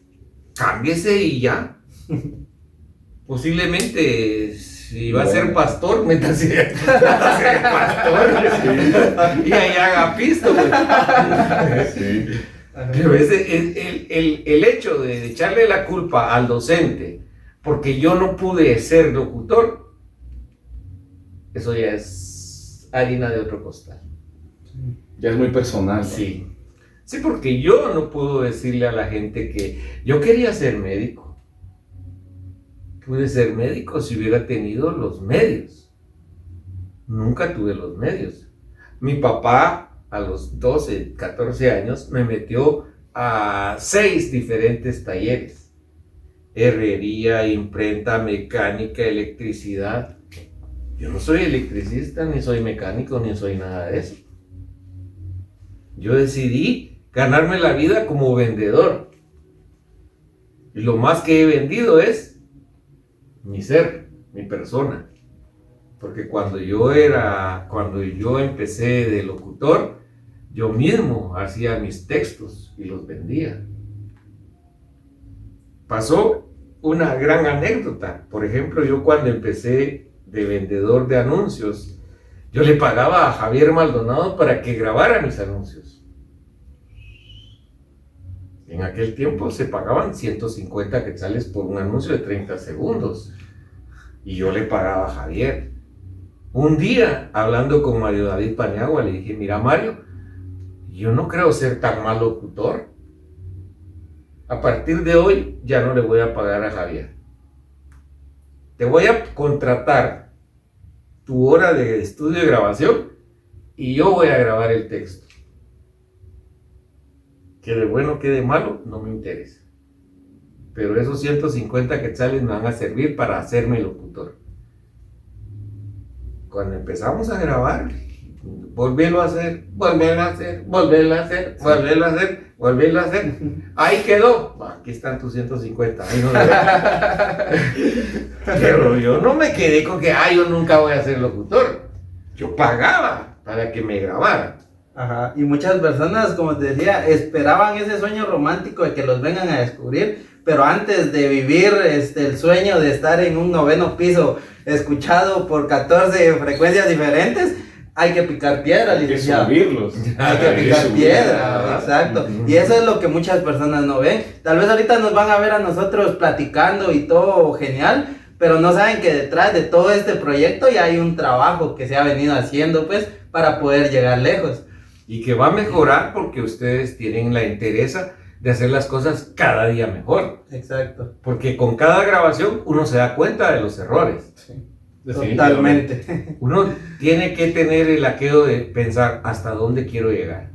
cámbiese y ya. Posiblemente, si va a ser pastor, métase a ser pastor y ahí haga pisto. Pues. Sí. Pero el hecho de echarle la culpa al docente porque yo no pude ser locutor, eso ya es harina de otro costal. Ya es muy personal, ¿no? Sí. Sí, porque yo no puedo decirle a la gente que yo quería ser médico. Pude ser médico si hubiera tenido los medios. Nunca tuve los medios. Mi papá a los 12, 14 años me metió a 6 diferentes talleres. Herrería, imprenta, mecánica, electricidad. Yo no soy electricista, ni soy mecánico, ni soy nada de eso. Yo decidí ganarme la vida como vendedor. Y lo más que he vendido es mi ser, mi persona. Porque cuando yo empecé de locutor, yo mismo hacía mis textos y los vendía. Pasó una gran anécdota. Por ejemplo, yo cuando empecé de vendedor de anuncios, yo le pagaba a Javier Maldonado para que grabara mis anuncios. En aquel tiempo se pagaban 150 quetzales por un anuncio de 30 segundos. Y yo le pagaba a Javier. Un día, hablando con Mario David Paniagua, le dije, mira Mario, yo no creo ser tan mal locutor. A partir de hoy ya no le voy a pagar a Javier. Te voy a contratar tu hora de estudio y grabación y yo voy a grabar el texto. Que de bueno, que de malo, no me interesa. Pero esos 150 quetzales me van a servir para hacerme locutor. Cuando empezamos a grabar, volverlo a hacer, volverlo a hacer, volverlo a hacer, volverlo a hacer, volverlo a hacer. Ahí quedó. Aquí están tus 150. Ahí no Pero yo no me quedé con que, yo nunca voy a ser locutor. Yo pagaba para que me grabaran. Ajá, y muchas personas, como te decía, esperaban ese sueño romántico de que los vengan a descubrir, pero antes de vivir el sueño de estar en un 9º piso escuchado por 14 frecuencias diferentes, hay que picar piedra, Hay que licenciado. subirlos. Hay que picar piedra, exacto. Y eso es lo que muchas personas no ven. Tal vez ahorita nos van a ver a nosotros platicando y todo genial, pero no saben que detrás de todo este proyecto ya hay un trabajo que se ha venido haciendo, pues, para poder llegar lejos. Y que va a mejorar porque ustedes tienen la entereza de hacer las cosas cada día mejor. Exacto. Porque con cada grabación uno se da cuenta de los errores. Sí. Totalmente. Uno tiene que tener el aquello de pensar hasta dónde quiero llegar.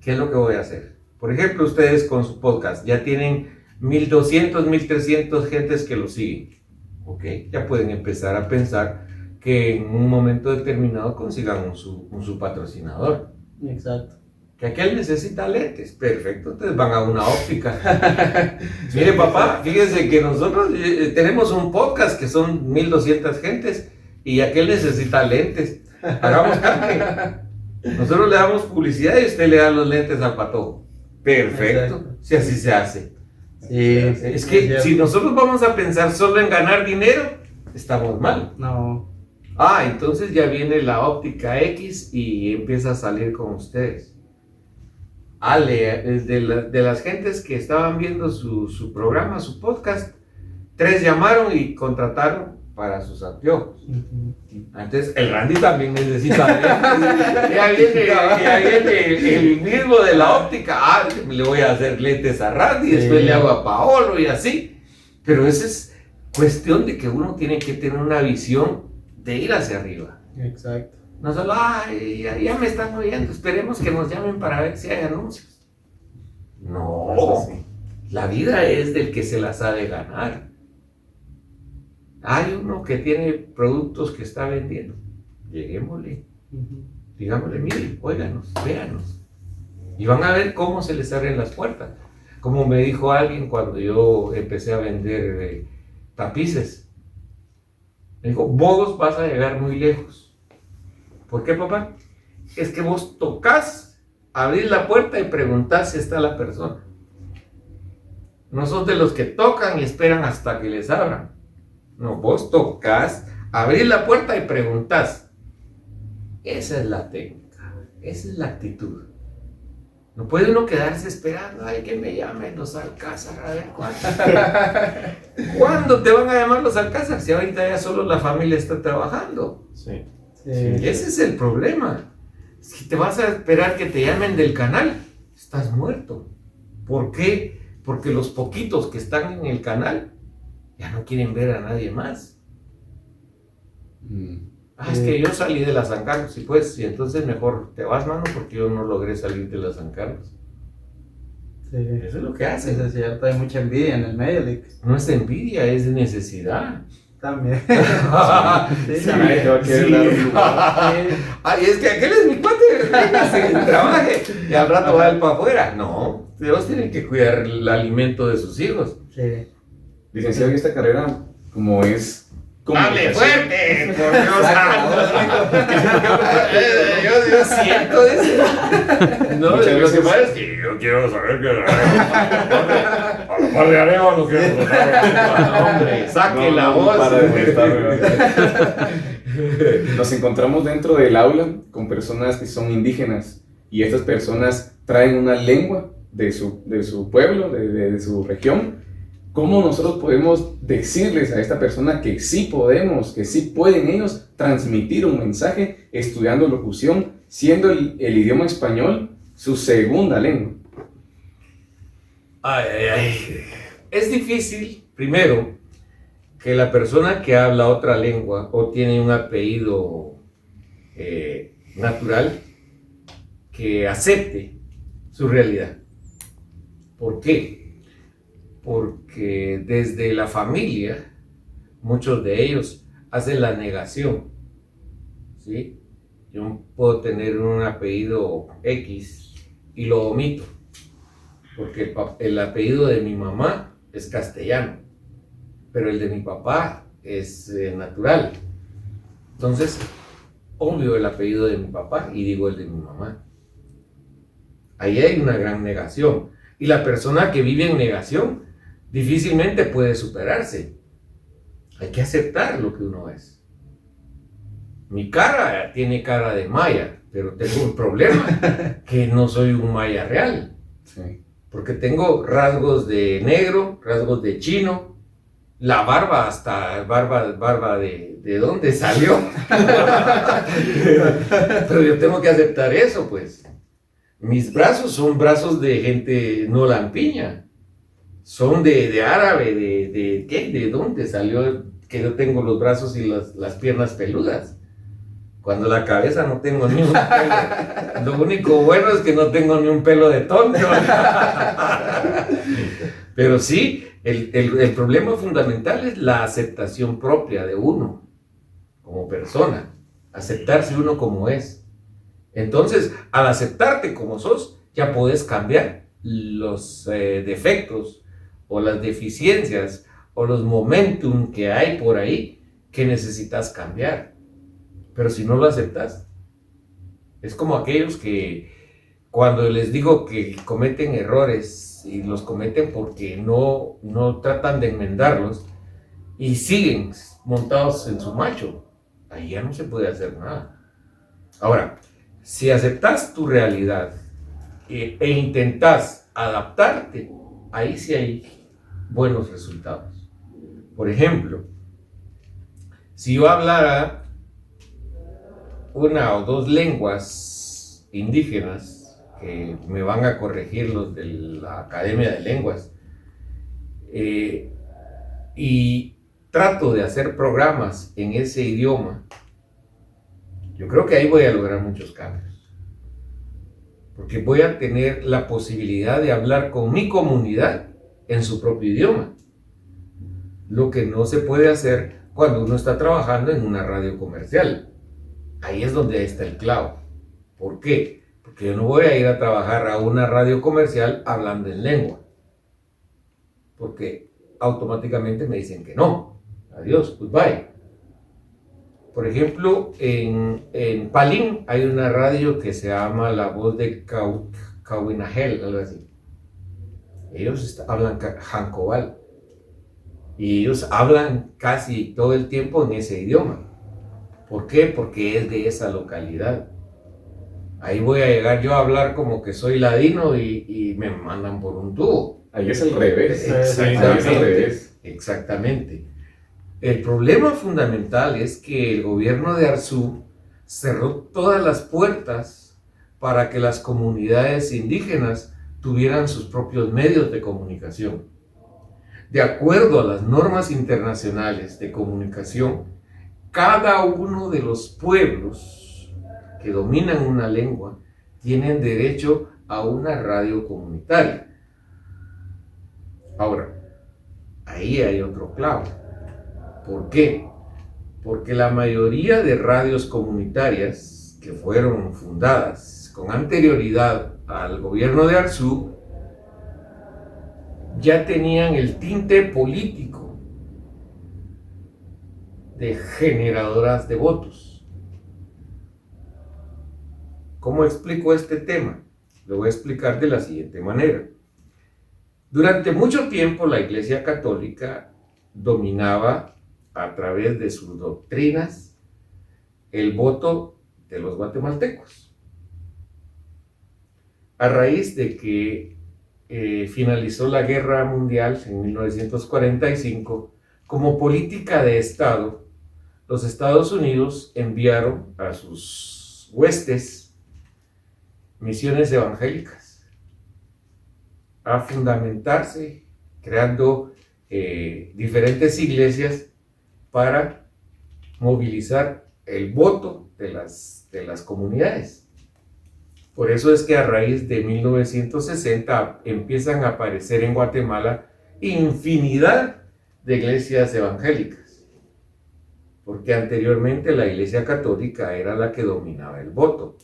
¿Qué es lo que voy a hacer? Por ejemplo, ustedes con su podcast ya tienen 1200, 1300 gentes que lo siguen. ¿Ok? Ya pueden empezar a pensar que en un momento determinado consigan su patrocinador. Exacto. Que aquel necesita lentes, perfecto, entonces van a una óptica. Mire papá, fíjense que nosotros tenemos un podcast que son 1200 gentes y aquel necesita lentes. Hagamos canje. Nosotros le damos publicidad y usted le da los lentes al patojo. Perfecto, Exacto. si así se hace. Sí, Es que si nosotros vamos a pensar solo en ganar dinero, estamos mal. No. Entonces ya viene la óptica X y empieza a salir con ustedes. De las gentes que estaban viendo su programa, su podcast, 3 llamaron y contrataron para sus anteojos. Entonces el Randy también necesita lentes. Ya viene el mismo de la óptica. Le voy a hacer lentes a Randy, después le hago a Paolo y así. Pero esa es cuestión de que uno tiene que tener una visión de ir hacia arriba. Exacto. No solo, ya me están oyendo, esperemos que nos llamen para ver si hay anuncios. No, la vida es del que se la sabe ganar. Hay uno que tiene productos que está vendiendo. Lleguémosle, digámosle, mire, óiganos, véanos. Y van a ver cómo se les abren las puertas. Como me dijo alguien cuando yo empecé a vender tapices. Me dijo, vos vas a llegar muy lejos. ¿Por qué, papá? Es que vos tocas, abrís la puerta y preguntás si está la persona. No sos de los que tocan y esperan hasta que les abran. No, vos tocas, abrís la puerta y preguntás. Esa es la técnica, esa es la actitud. No puede uno quedarse esperando, que me llamen los Alcázar, a ver cuándo. ¿Cuándo te van a llamar los Alcázar? Si ahorita ya solo la familia está trabajando. Sí. Ese es el problema. Si te vas a esperar que te llamen del canal, estás muerto. ¿Por qué? Porque los poquitos que están en el canal ya no quieren ver a nadie más. Es que yo salí de la San Carlos, y entonces mejor te vas, mano, porque yo no logré salir de la San Carlos. Sí. Eso es lo que hace. Eso es cierto, hay mucha envidia en el medio, Lick. No es envidia, es de necesidad. También. Sí, Nadie te va a querer dar un lugar. Es que aquel es mi cuate, véngase, trabaje y al rato va él para afuera. No, Dios tiene que cuidar el alimento de sus hijos. Sí. Licenciado, en esta carrera, como es ¡Hable comunicación, fuerte! ¡Por Dios! Yo siento eso. No, Muchas lo que veces- pasa es que yo quiero saber que a la par de arriba no quiero saber. No, hombre, saque la voz. para de molestarme. Nos encontramos dentro del aula con personas que son indígenas y estas personas traen una lengua de su pueblo, de su región. ¿Cómo nosotros podemos decirles a esta persona que sí podemos, que sí pueden ellos transmitir un mensaje estudiando locución, siendo el idioma español su segunda lengua? Es difícil, primero, que la persona que habla otra lengua o tiene un apellido natural que acepte su realidad. ¿Por qué? Porque desde la familia, muchos de ellos hacen la negación, ¿sí? Yo puedo tener un apellido X y lo omito, porque el apellido de mi mamá es castellano, pero el de mi papá es natural. Entonces, obvio el apellido de mi papá y digo el de mi mamá. Ahí hay una gran negación. Y la persona que vive en negación difícilmente puede superarse. Hay que aceptar lo que uno es. Mi cara tiene cara de maya, pero tengo un problema, que no soy un maya real. Sí. Porque tengo rasgos de negro, rasgos de chino, la barba hasta barba de dónde salió. Pero yo tengo que aceptar eso, pues. Mis brazos son brazos de gente no lampiña. Son de árabe, ¿qué? ¿De dónde salió? que yo tengo los brazos y las piernas peludas. Cuando la cabeza no tengo ni un pelo. Lo único bueno es que no tengo ni un pelo de tonto. Pero sí, el problema fundamental es la aceptación propia de uno como persona. Aceptarse uno como es. Entonces, al aceptarte como sos, ya podés cambiar los defectos o las deficiencias o los momentum que hay por ahí que necesitas cambiar. Pero si no lo aceptas, es como aquellos que cuando les digo que cometen errores y los cometen porque no tratan de enmendarlos y siguen montados en su macho, ahí ya no se puede hacer nada. Ahora, si aceptas tu realidad e intentas adaptarte, ahí sí hay buenos resultados. Por ejemplo, si yo hablara una o dos lenguas indígenas, que me van a corregir los de la Academia de Lenguas, y trato de hacer programas en ese idioma, yo creo que ahí voy a lograr muchos cambios. Porque voy a tener la posibilidad de hablar con mi comunidad en su propio idioma. Lo que no se puede hacer cuando uno está trabajando en una radio comercial. Ahí es donde está el clavo. ¿Por qué? Porque yo no voy a ir a trabajar a una radio comercial hablando en lengua. Porque automáticamente me dicen que no. Adiós, goodbye. Por ejemplo, en Palín hay una radio que se llama La Voz de Cauinajel, algo así. Ellos hablan Jancobal. Y ellos hablan casi todo el tiempo en ese idioma. ¿Por qué? Porque es de esa localidad. Ahí voy a llegar yo a hablar como que soy ladino y me mandan por un tubo. Ahí es al revés. Exactamente. Ahí es al revés. Exactamente. El problema fundamental es que el gobierno de Arzú cerró todas las puertas para que las comunidades indígenas tuvieran sus propios medios de comunicación. De acuerdo a las normas internacionales de comunicación, cada uno de los pueblos que dominan una lengua tienen derecho a una radio comunitaria. Ahora, ahí hay otro clavo. ¿Por qué? Porque la mayoría de radios comunitarias que fueron fundadas con anterioridad al gobierno de Arzú ya tenían el tinte político de generadoras de votos. ¿Cómo explico este tema? Lo voy a explicar de la siguiente manera. Durante mucho tiempo la Iglesia Católica dominaba a través de sus doctrinas el voto de los guatemaltecos. A raíz de que finalizó la Guerra Mundial en 1945, como política de Estado, los Estados Unidos enviaron a sus huestes misiones evangélicas a fundamentarse, creando diferentes iglesias para movilizar el voto de las comunidades. Por eso es que a raíz de 1960 empiezan a aparecer en Guatemala infinidad de iglesias evangélicas, porque anteriormente la Iglesia Católica era la que dominaba el voto.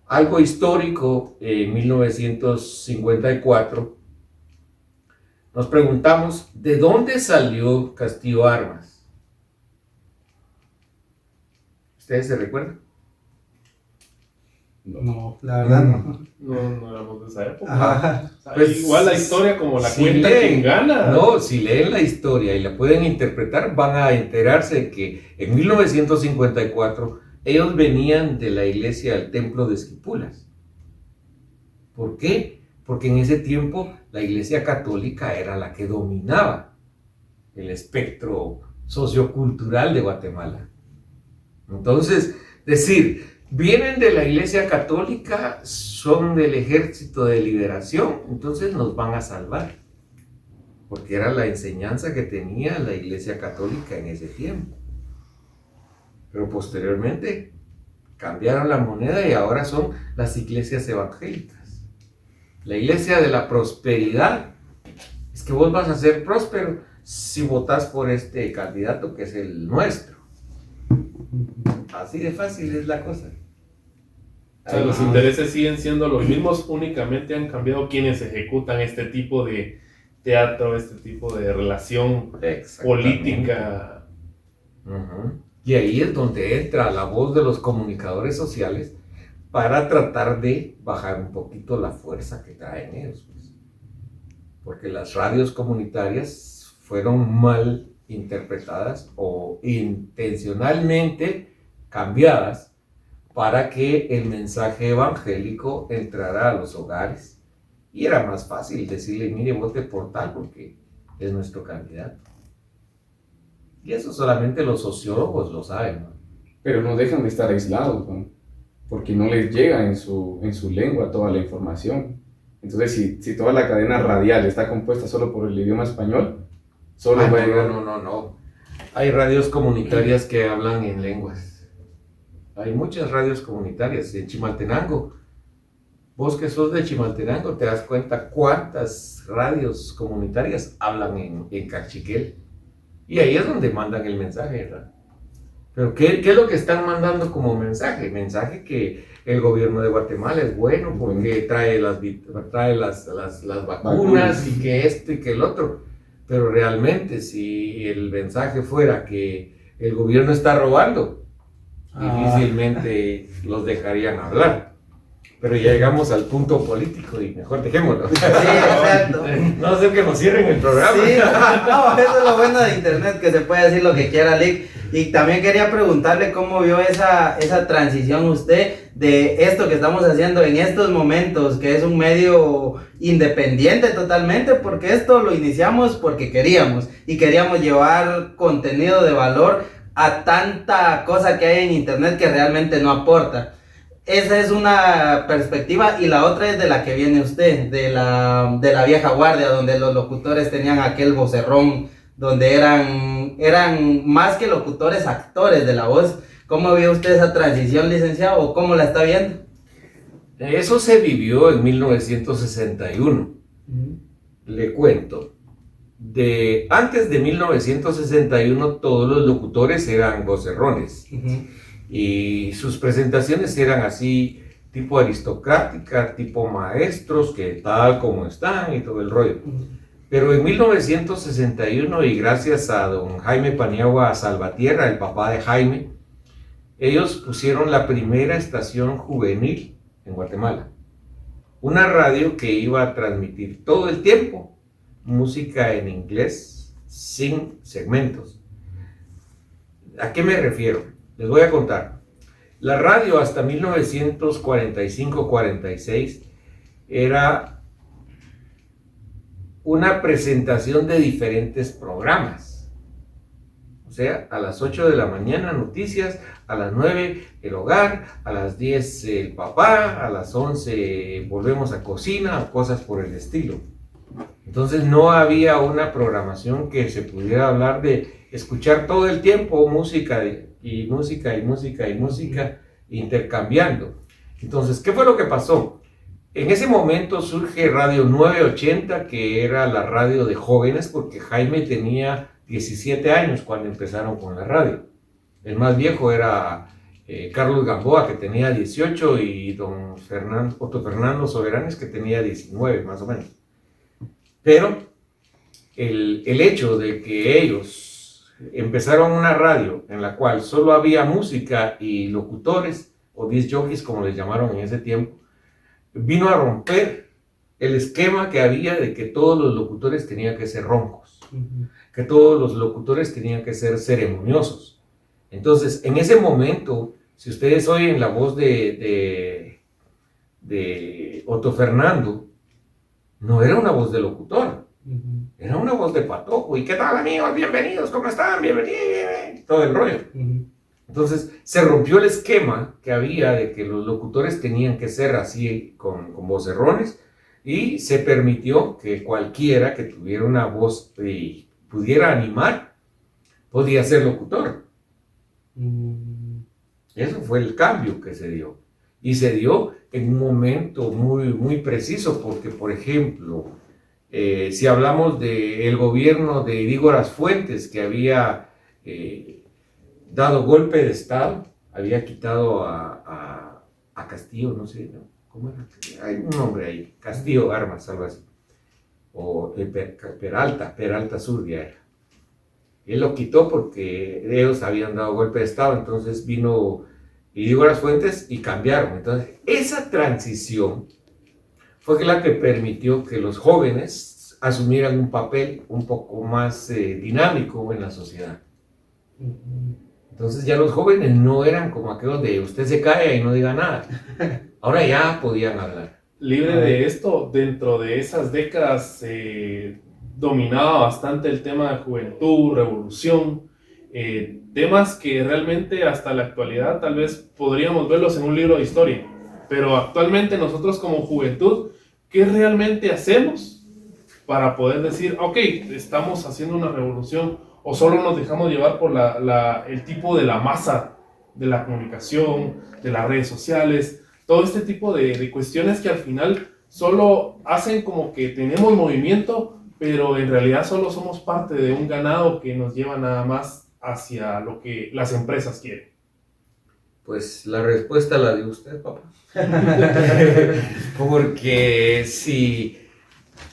Algo histórico, en 1954, nos preguntamos, ¿de dónde salió Castillo Armas? ¿Ustedes se recuerdan? No, la verdad no. No éramos de esa época. Ajá. O sea, Pues, igual la historia como la si cuenta leen, quien gana. No, si leen la historia y la pueden interpretar, van a enterarse de que en 1954 ellos venían de la iglesia del templo de Esquipulas. ¿Por qué? Porque en ese tiempo la iglesia católica era la que dominaba el espectro sociocultural de Guatemala. Entonces, decir, vienen de la iglesia católica, son del ejército de liberación, entonces nos van a salvar. porque era la enseñanza que tenía la Iglesia Católica en ese tiempo. Pero posteriormente cambiaron la moneda y ahora son las iglesias evangélicas. La iglesia de la prosperidad es que vos vas a ser próspero si votás por este candidato que es el nuestro. Así de fácil es la cosa. O sea, los intereses siguen siendo los mismos, únicamente han cambiado quienes ejecutan este tipo de teatro, este tipo de relación política. Uh-huh. Y ahí es donde entra la voz de los comunicadores sociales para tratar de bajar un poquito la fuerza que traen ellos. Pues. Porque las radios comunitarias fueron mal interpretadas o intencionalmente cambiadas para que el mensaje evangélico entrara a los hogares. Y era más fácil decirle, mire, vote por tal porque es nuestro candidato. Y eso solamente los sociólogos lo saben, ¿no? Pero no dejan de estar aislados, ¿no? Porque no les llega en su lengua toda la información. Entonces, si toda la cadena radial está compuesta solo por el idioma español, solo va a llegar... No. Hay radios comunitarias que hablan en lenguas. Hay muchas radios comunitarias. En Chimaltenango, vos que sos de Chimaltenango, te das cuenta cuántas radios comunitarias hablan en cachiquel. Y ahí es donde mandan el mensaje, ¿verdad? Pero ¿qué es lo que están mandando como mensaje? Mensaje que el gobierno de Guatemala es bueno porque trae las vacunas y que esto y que el otro. Pero realmente si el mensaje fuera que el gobierno está robando, difícilmente los dejarían hablar. Pero ya llegamos al punto político y mejor dejémoslo. Sí, exacto. No sé que nos cierren el programa. Sí, no, eso es lo bueno de internet, que se puede decir lo que quiera, Lick. Y también quería preguntarle cómo vio esa transición usted de esto que estamos haciendo en estos momentos, que es un medio independiente totalmente, porque esto lo iniciamos porque queríamos, y queríamos llevar contenido de valor a tanta cosa que hay en internet que realmente no aporta. Esa es una perspectiva, y la otra es de la que viene usted, de la vieja guardia, donde los locutores tenían aquel vocerrón, donde eran más que locutores, actores de la voz. ¿Cómo vio usted esa transición, licenciado, o cómo la está viendo? Eso se vivió en 1961. Le cuento. Antes de 1961 todos los locutores eran vocerrones. Y sus presentaciones eran así, tipo aristocrática, tipo maestros, que tal como están y todo el rollo. Pero en 1961, y gracias a don Jaime Paniagua Salvatierra, el papá de Jaime, ellos pusieron la primera estación juvenil en Guatemala. Una radio que iba a transmitir todo el tiempo música en inglés sin segmentos. ¿A qué me refiero? Les voy a contar. La radio hasta 1945-46 era una presentación de diferentes programas. O sea, a las 8 de la mañana noticias, a las 9 el hogar, a las 10 el papá, a las 11 volvemos a cocina, cosas por el estilo. Entonces no había una programación que se pudiera hablar de escuchar todo el tiempo música y música y música y música intercambiando. Entonces, ¿qué fue lo que pasó? En ese momento surge Radio 980, que era la radio de jóvenes, porque Jaime tenía 17 años cuando empezaron con la radio. El más viejo era Carlos Gamboa, que tenía 18, y don Otto Fernando Soberanes, que tenía 19, más o menos. Pero el hecho de que ellos empezaron una radio en la cual solo había música y locutores, o disc jockeys como les llamaron en ese tiempo, vino a romper el esquema que había de que todos los locutores tenían que ser roncos, que todos los locutores tenían que ser ceremoniosos. Entonces, en ese momento, si ustedes oyen la voz de Otto Fernando, no era una voz de locutor. Era una voz de patojo. ¿Y qué tal, amigos? Bienvenidos, ¿cómo están? Bienvenidos. Todo el rollo. Entonces, se rompió el esquema que había de que los locutores tenían que ser así, con vocerrones, Y se permitió que cualquiera que tuviera una voz y pudiera animar, podía ser locutor. Eso fue el cambio que se dio. Y se dio en un momento muy, muy preciso, porque, por ejemplo, si hablamos del gobierno de Dígoras Fuentes, que había dado golpe de Estado, había quitado a Castillo, no sé, ¿no? ¿Cómo era? Hay un nombre ahí, Castillo Armas, algo así. O Peralta Zurdia era. Él lo quitó porque ellos habían dado golpe de Estado, entonces vino Dígoras Fuentes y cambiaron. Entonces, esa transición fue la que permitió que los jóvenes asumieran un papel un poco más dinámico en la sociedad. Entonces ya los jóvenes no eran como aquellos de usted se calla y no diga nada. Ahora ya podían hablar. Libre de esto, dentro de esas décadas dominaba bastante el tema de juventud, revolución, temas que realmente hasta la actualidad tal vez podríamos verlos en un libro de historia, pero actualmente nosotros como juventud, ¿qué realmente hacemos para poder decir, ok, estamos haciendo una revolución, o solo nos dejamos llevar por el tipo de la masa de la comunicación, de las redes sociales, todo este tipo de cuestiones que al final solo hacen como que tenemos movimiento, pero en realidad solo somos parte de un ganado que nos lleva nada más hacia lo que las empresas quieren? Pues la respuesta la dio usted, papá. Porque si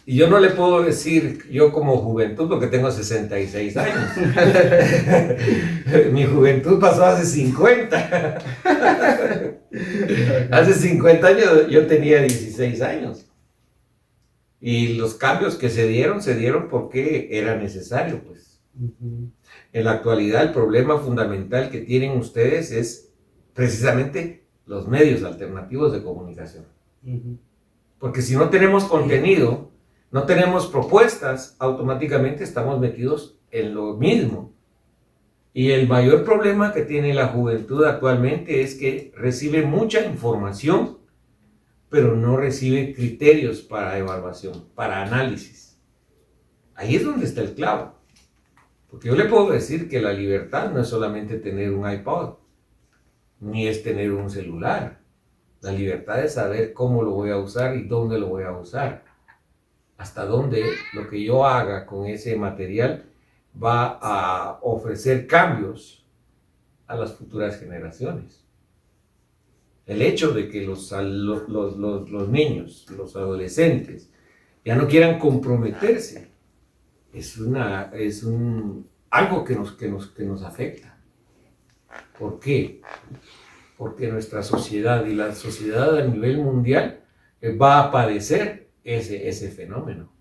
yo no le puedo decir yo como juventud, porque tengo 66 años. Mi juventud pasó hace 50. Hace 50 años yo tenía 16 años. Y los cambios que se dieron porque era necesario, pues. En la actualidad el problema fundamental que tienen ustedes es precisamente los medios alternativos de comunicación. Porque si no tenemos contenido, no tenemos propuestas, automáticamente estamos metidos en lo mismo. Y el mayor problema que tiene la juventud actualmente es que recibe mucha información, pero no recibe criterios para evaluación, para análisis. Ahí es donde está el clavo. Porque yo le puedo decir que la libertad no es solamente tener un iPod, ni es tener un celular. La libertad es saber cómo lo voy a usar y dónde lo voy a usar. Hasta dónde lo que yo haga con ese material va a ofrecer cambios a las futuras generaciones. El hecho de que los niños, los adolescentes, ya no quieran comprometerse, es algo que nos afecta. ¿Por qué? Porque nuestra sociedad y la sociedad a nivel mundial va a padecer ese fenómeno.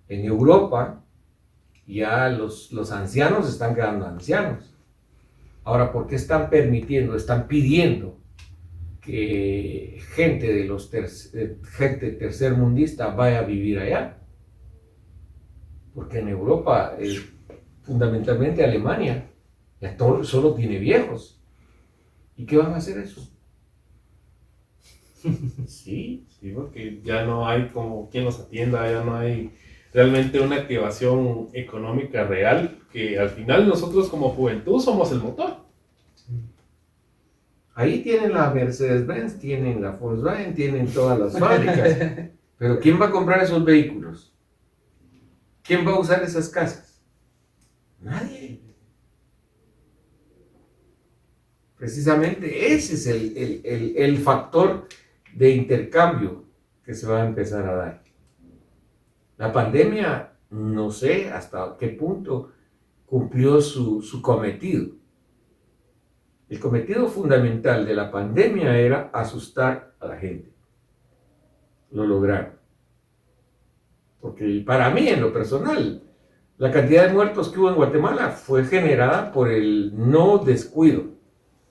En Europa ya los ancianos están quedando ancianos. Ahora, ¿por qué están pidiendo que gente tercermundista vaya a vivir allá? Porque en Europa, fundamentalmente Alemania, ya solo tiene viejos. ¿Y qué van a hacer esos? Sí, porque ya no hay como quien los atienda, ya no hay realmente una activación económica real, que al final nosotros como juventud somos el motor. Ahí tienen la Mercedes-Benz, tienen la Volkswagen, tienen todas las fábricas. Pero ¿quién va a comprar esos vehículos? ¿Quién va a usar esas casas? Nadie. Precisamente ese es el factor de intercambio que se va a empezar a dar. La pandemia, no sé hasta qué punto cumplió su cometido. El cometido fundamental de la pandemia era asustar a la gente. Lo lograron. Porque para mí, en lo personal, la cantidad de muertos que hubo en Guatemala fue generada por el no descuido,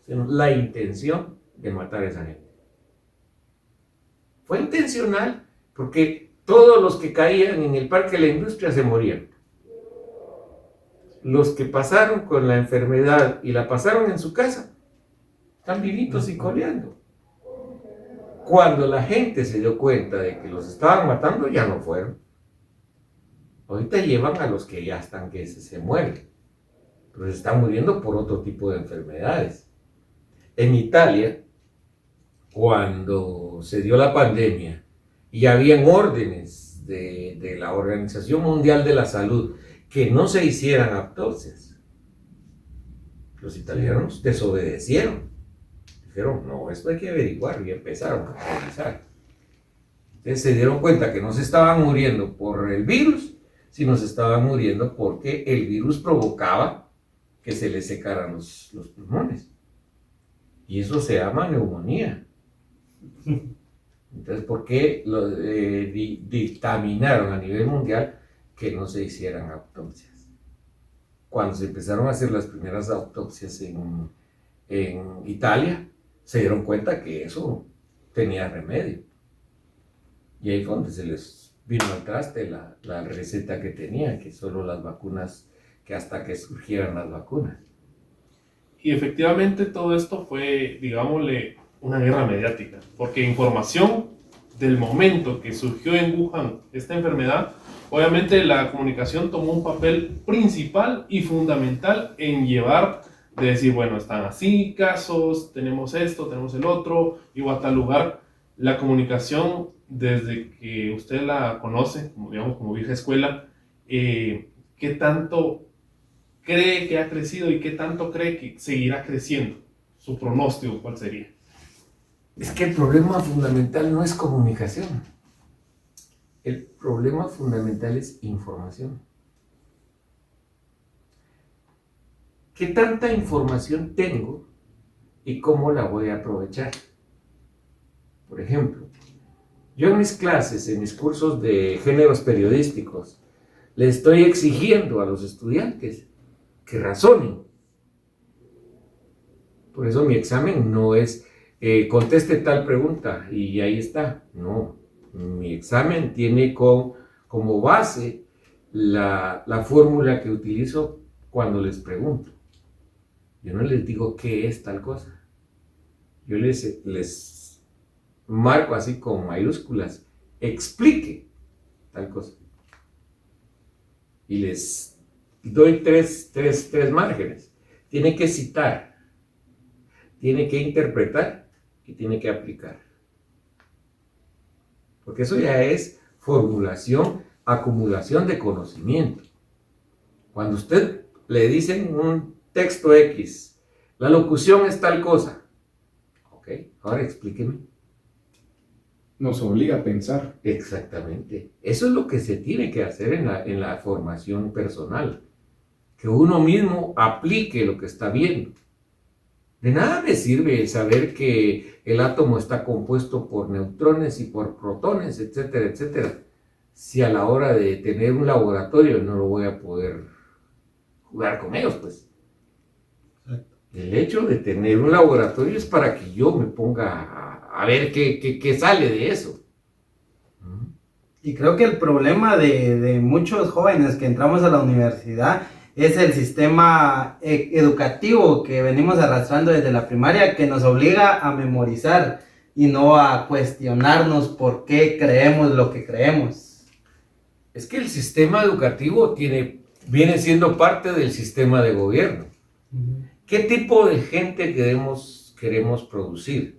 sino la intención de matar a esa gente. Fue intencional porque todos los que caían en el Parque de la Industria se morían. Los que pasaron con la enfermedad y la pasaron en su casa, están vivitos y coleando. Cuando la gente se dio cuenta de que los estaban matando, ya no fueron. Ahorita llevan a los que ya están, que se mueren, pero se están muriendo por otro tipo de enfermedades. En Italia, cuando se dio la pandemia y habían órdenes de la Organización Mundial de la Salud que no se hicieran autopsias, los italianos desobedecieron. Dijeron, no, esto hay que averiguar, y empezaron a revisar. Entonces se dieron cuenta que no se estaban muriendo por el virus, sino se estaban muriendo porque el virus provocaba que se les secaran los pulmones. Y eso se llama neumonía. Entonces, ¿por qué dictaminaron a nivel mundial que no se hicieran autopsias? Cuando se empezaron a hacer las primeras autopsias en Italia, se dieron cuenta que eso tenía remedio. Y ahí fue donde se les vino al traste la receta que tenían, que solo las vacunas, que hasta que surgieran las vacunas. Y efectivamente todo esto fue, digámosle, una guerra mediática, porque información del momento que surgió en Wuhan esta enfermedad, obviamente la comunicación tomó un papel principal y fundamental en llevar, de decir, bueno, están así casos, tenemos esto, tenemos el otro, y a tal lugar. La comunicación, desde que usted la conoce, como, digamos, como vieja escuela, ¿qué tanto cree que ha crecido y qué tanto cree que seguirá creciendo? ¿Su pronóstico cuál sería? Es que el problema fundamental no es comunicación. El problema fundamental es información. ¿Qué tanta información tengo y cómo la voy a aprovechar? Por ejemplo, yo en mis clases, en mis cursos de géneros periodísticos, le estoy exigiendo a los estudiantes que razonen. Por eso mi examen no es conteste tal pregunta y ahí está. No, mi examen tiene como base la fórmula que utilizo cuando les pregunto. Yo no les digo qué es tal cosa. Yo les marco así con mayúsculas, explique tal cosa. Y les doy tres márgenes. Tiene que citar, tiene que interpretar y tiene que aplicar. Porque eso ya es formulación, acumulación de conocimiento. Cuando usted le dicen un texto X, la locución es tal cosa. Ok, ahora explíqueme. Nos obliga a pensar. Exactamente. Eso es lo que se tiene que hacer en la formación personal. Que uno mismo aplique lo que está viendo. De nada me sirve saber que el átomo está compuesto por neutrones y por protones, etcétera, etcétera, si a la hora de tener un laboratorio no lo voy a poder jugar con ellos, pues. El hecho de tener un laboratorio es para que yo me ponga a ver qué sale de eso. Y creo que el problema de muchos jóvenes que entramos a la universidad es el sistema educativo que venimos arrastrando desde la primaria, que nos obliga a memorizar y no a cuestionarnos por qué creemos lo que creemos. Es que el sistema educativo viene siendo parte del sistema de gobierno. ¿Qué tipo de gente queremos producir?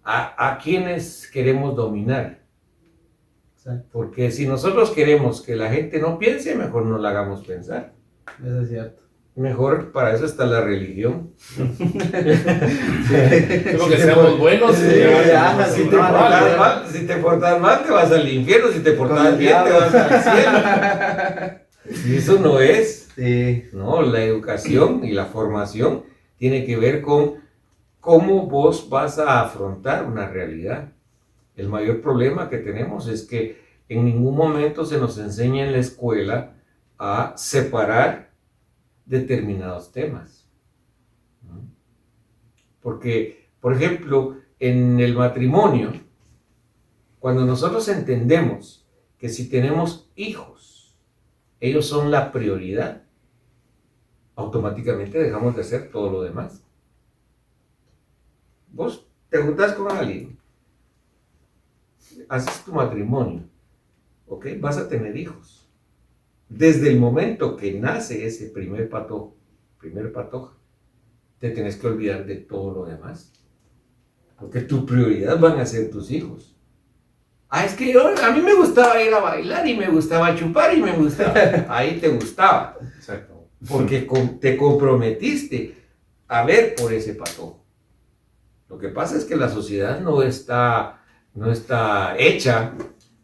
¿A quiénes queremos dominar? Exacto. Porque si nosotros queremos que la gente no piense, mejor no la hagamos pensar. Eso es cierto. Mejor para eso está la religión. Creo que seamos buenos. Si te portas mal, te vas al infierno. Si te portas bien, te vas al cielo. Y eso no es. Sí. No, la educación y la formación tiene que ver con cómo vos vas a afrontar una realidad. El mayor problema que tenemos es que en ningún momento se nos enseña en la escuela a separar determinados temas. Porque, por ejemplo, en el matrimonio, cuando nosotros entendemos que si tenemos hijos, ellos son la prioridad, automáticamente dejamos de hacer todo lo demás. Vos te juntás con alguien haces tu matrimonio, ¿ok? Vas a tener hijos. Desde el momento que nace ese primer patoja, te tienes que olvidar de todo lo demás. Porque tu prioridad van a ser tus hijos. Es que a mí me gustaba ir a bailar y me gustaba chupar y me gustaba. Ahí te gustaba. Exacto. Porque te comprometiste a ver por ese patojo. Lo que pasa es que la sociedad no está hecha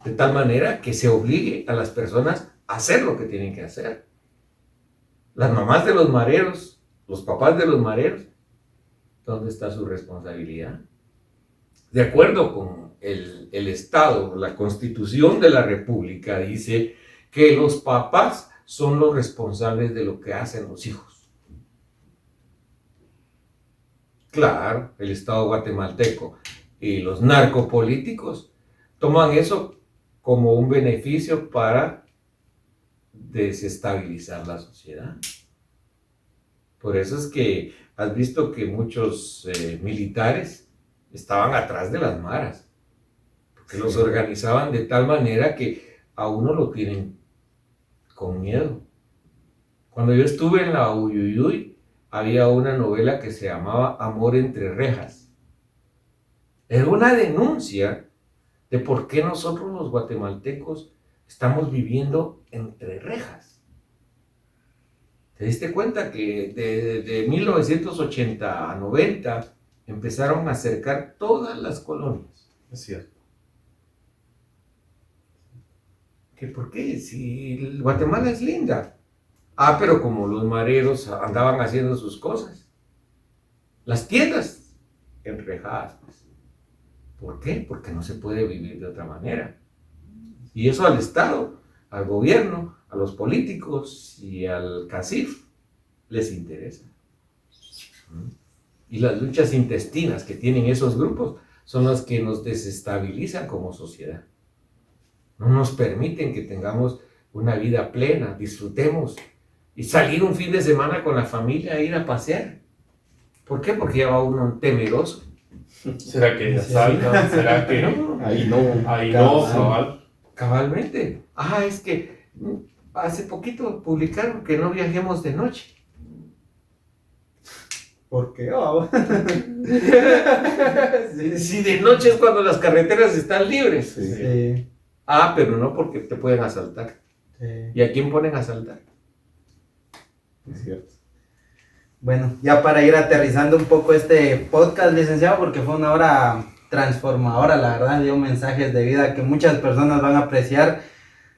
de tal manera que se obligue a las personas a hacer lo que tienen que hacer. Las mamás de los mareros, los papás de los mareros, ¿dónde está su responsabilidad? De acuerdo con el Estado, la Constitución de la República dice que los papás son los responsables de lo que hacen los hijos. Claro, el Estado guatemalteco y los narcopolíticos toman eso como un beneficio para desestabilizar la sociedad. Por eso es que has visto que muchos militares estaban atrás de las maras, porque los organizaban de tal manera que a uno lo tienen con miedo. Cuando yo estuve en la Uyuyuy, había una novela que se llamaba Amor entre rejas. Era una denuncia de por qué nosotros los guatemaltecos estamos viviendo entre rejas. ¿Te diste cuenta que de 1980 a 90 empezaron a cercar todas las colonias? Es cierto. ¿Que por qué? Si Guatemala es linda. Pero como los mareros andaban haciendo sus cosas. Las tiendas enrejadas, pues. ¿Por qué? Porque no se puede vivir de otra manera. Y eso al Estado, al gobierno, a los políticos y al CACIF les interesa. Y las luchas intestinas que tienen esos grupos son las que nos desestabilizan como sociedad. No nos permiten que tengamos una vida plena, disfrutemos y salir un fin de semana con la familia a ir a pasear. ¿Por qué? Porque ya va uno temeroso. ¿Será que ya salgan? ¿Será que No, Ahí no. ahí no, cabal? cabalmente. Es que hace poquito publicaron que no viajemos de noche. ¿Por qué? Si de noche es cuando las carreteras están libres. Sí. Sí, Pero no porque te pueden asaltar. sí. ¿Y a quién ponen a asaltar? Es cierto. Bueno, ya para ir aterrizando un poco este podcast, licenciado, porque fue una hora transformadora, la verdad, dio mensajes de vida que muchas personas van a apreciar.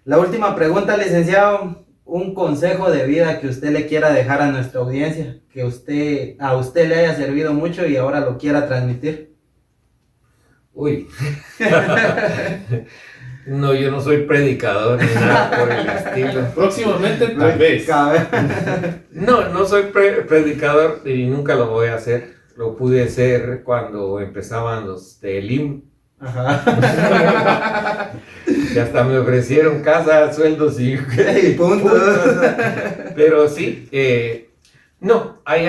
La última pregunta, licenciado, un consejo de vida que usted le quiera dejar a nuestra audiencia, que a usted le haya servido mucho y ahora lo quiera transmitir. Uy. No, yo no soy predicador ni nada por el estilo. Próximamente, tal vez. No soy predicador y nunca lo voy a hacer. Lo pude hacer cuando empezaban los de LIM. Ajá. Y hasta me ofrecieron casa, sueldos y punto. Pero sí, no, hay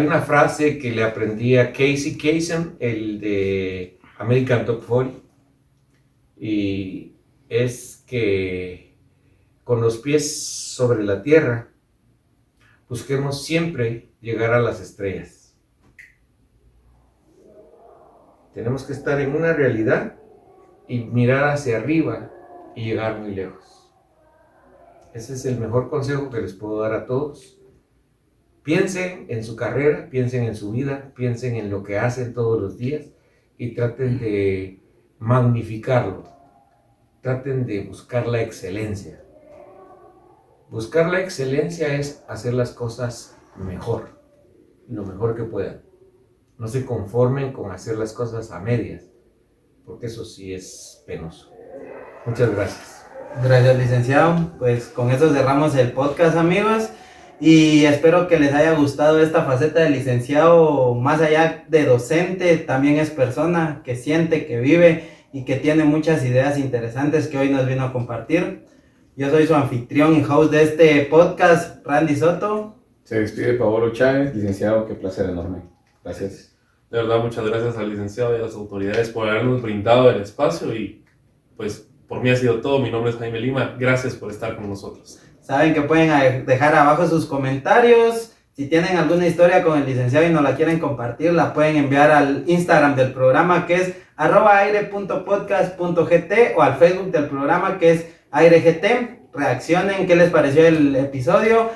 una frase que le aprendí a Casey Kasem, el de American Top 40, y es que con los pies sobre la tierra busquemos siempre llegar a las estrellas. Tenemos que estar en una realidad y mirar hacia arriba y llegar muy lejos. Ese es el mejor consejo que les puedo dar a todos. Piensen en su carrera, piensen en su vida, piensen en lo que hacen todos los días y traten de magnificarlo. Traten de buscar la excelencia. Buscar la excelencia es hacer las cosas mejor, lo mejor que puedan. No se conformen con hacer las cosas a medias, porque eso sí es penoso. Muchas gracias. Gracias, licenciado. Pues con eso cerramos el podcast, amigos. Y espero que les haya gustado esta faceta del licenciado. Más allá de docente, también es persona que siente, que vive y que tiene muchas ideas interesantes que hoy nos vino a compartir. Yo soy su anfitrión y host de este podcast, Randy Soto. Se despide Paolo Chávez, licenciado, qué placer enorme. Gracias. De verdad, muchas gracias al licenciado y a las autoridades por habernos brindado el espacio y pues por mí ha sido todo. Mi nombre es Jaime Lima. Gracias por estar con nosotros. Saben que pueden dejar abajo sus comentarios. Si tienen alguna historia con el licenciado y no la quieren compartir, la pueden enviar al Instagram del programa, que es @aire.podcast.gt, o al Facebook del programa, que es AireGT. Reaccionen, qué les pareció el episodio.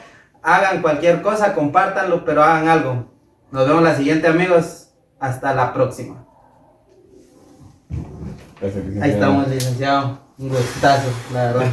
Hagan cualquier cosa, compártanlo, pero hagan algo. Nos vemos la siguiente, amigos. Hasta la próxima. Gracias, licenciado. Ahí estamos, licenciado. Un gustazo, la verdad.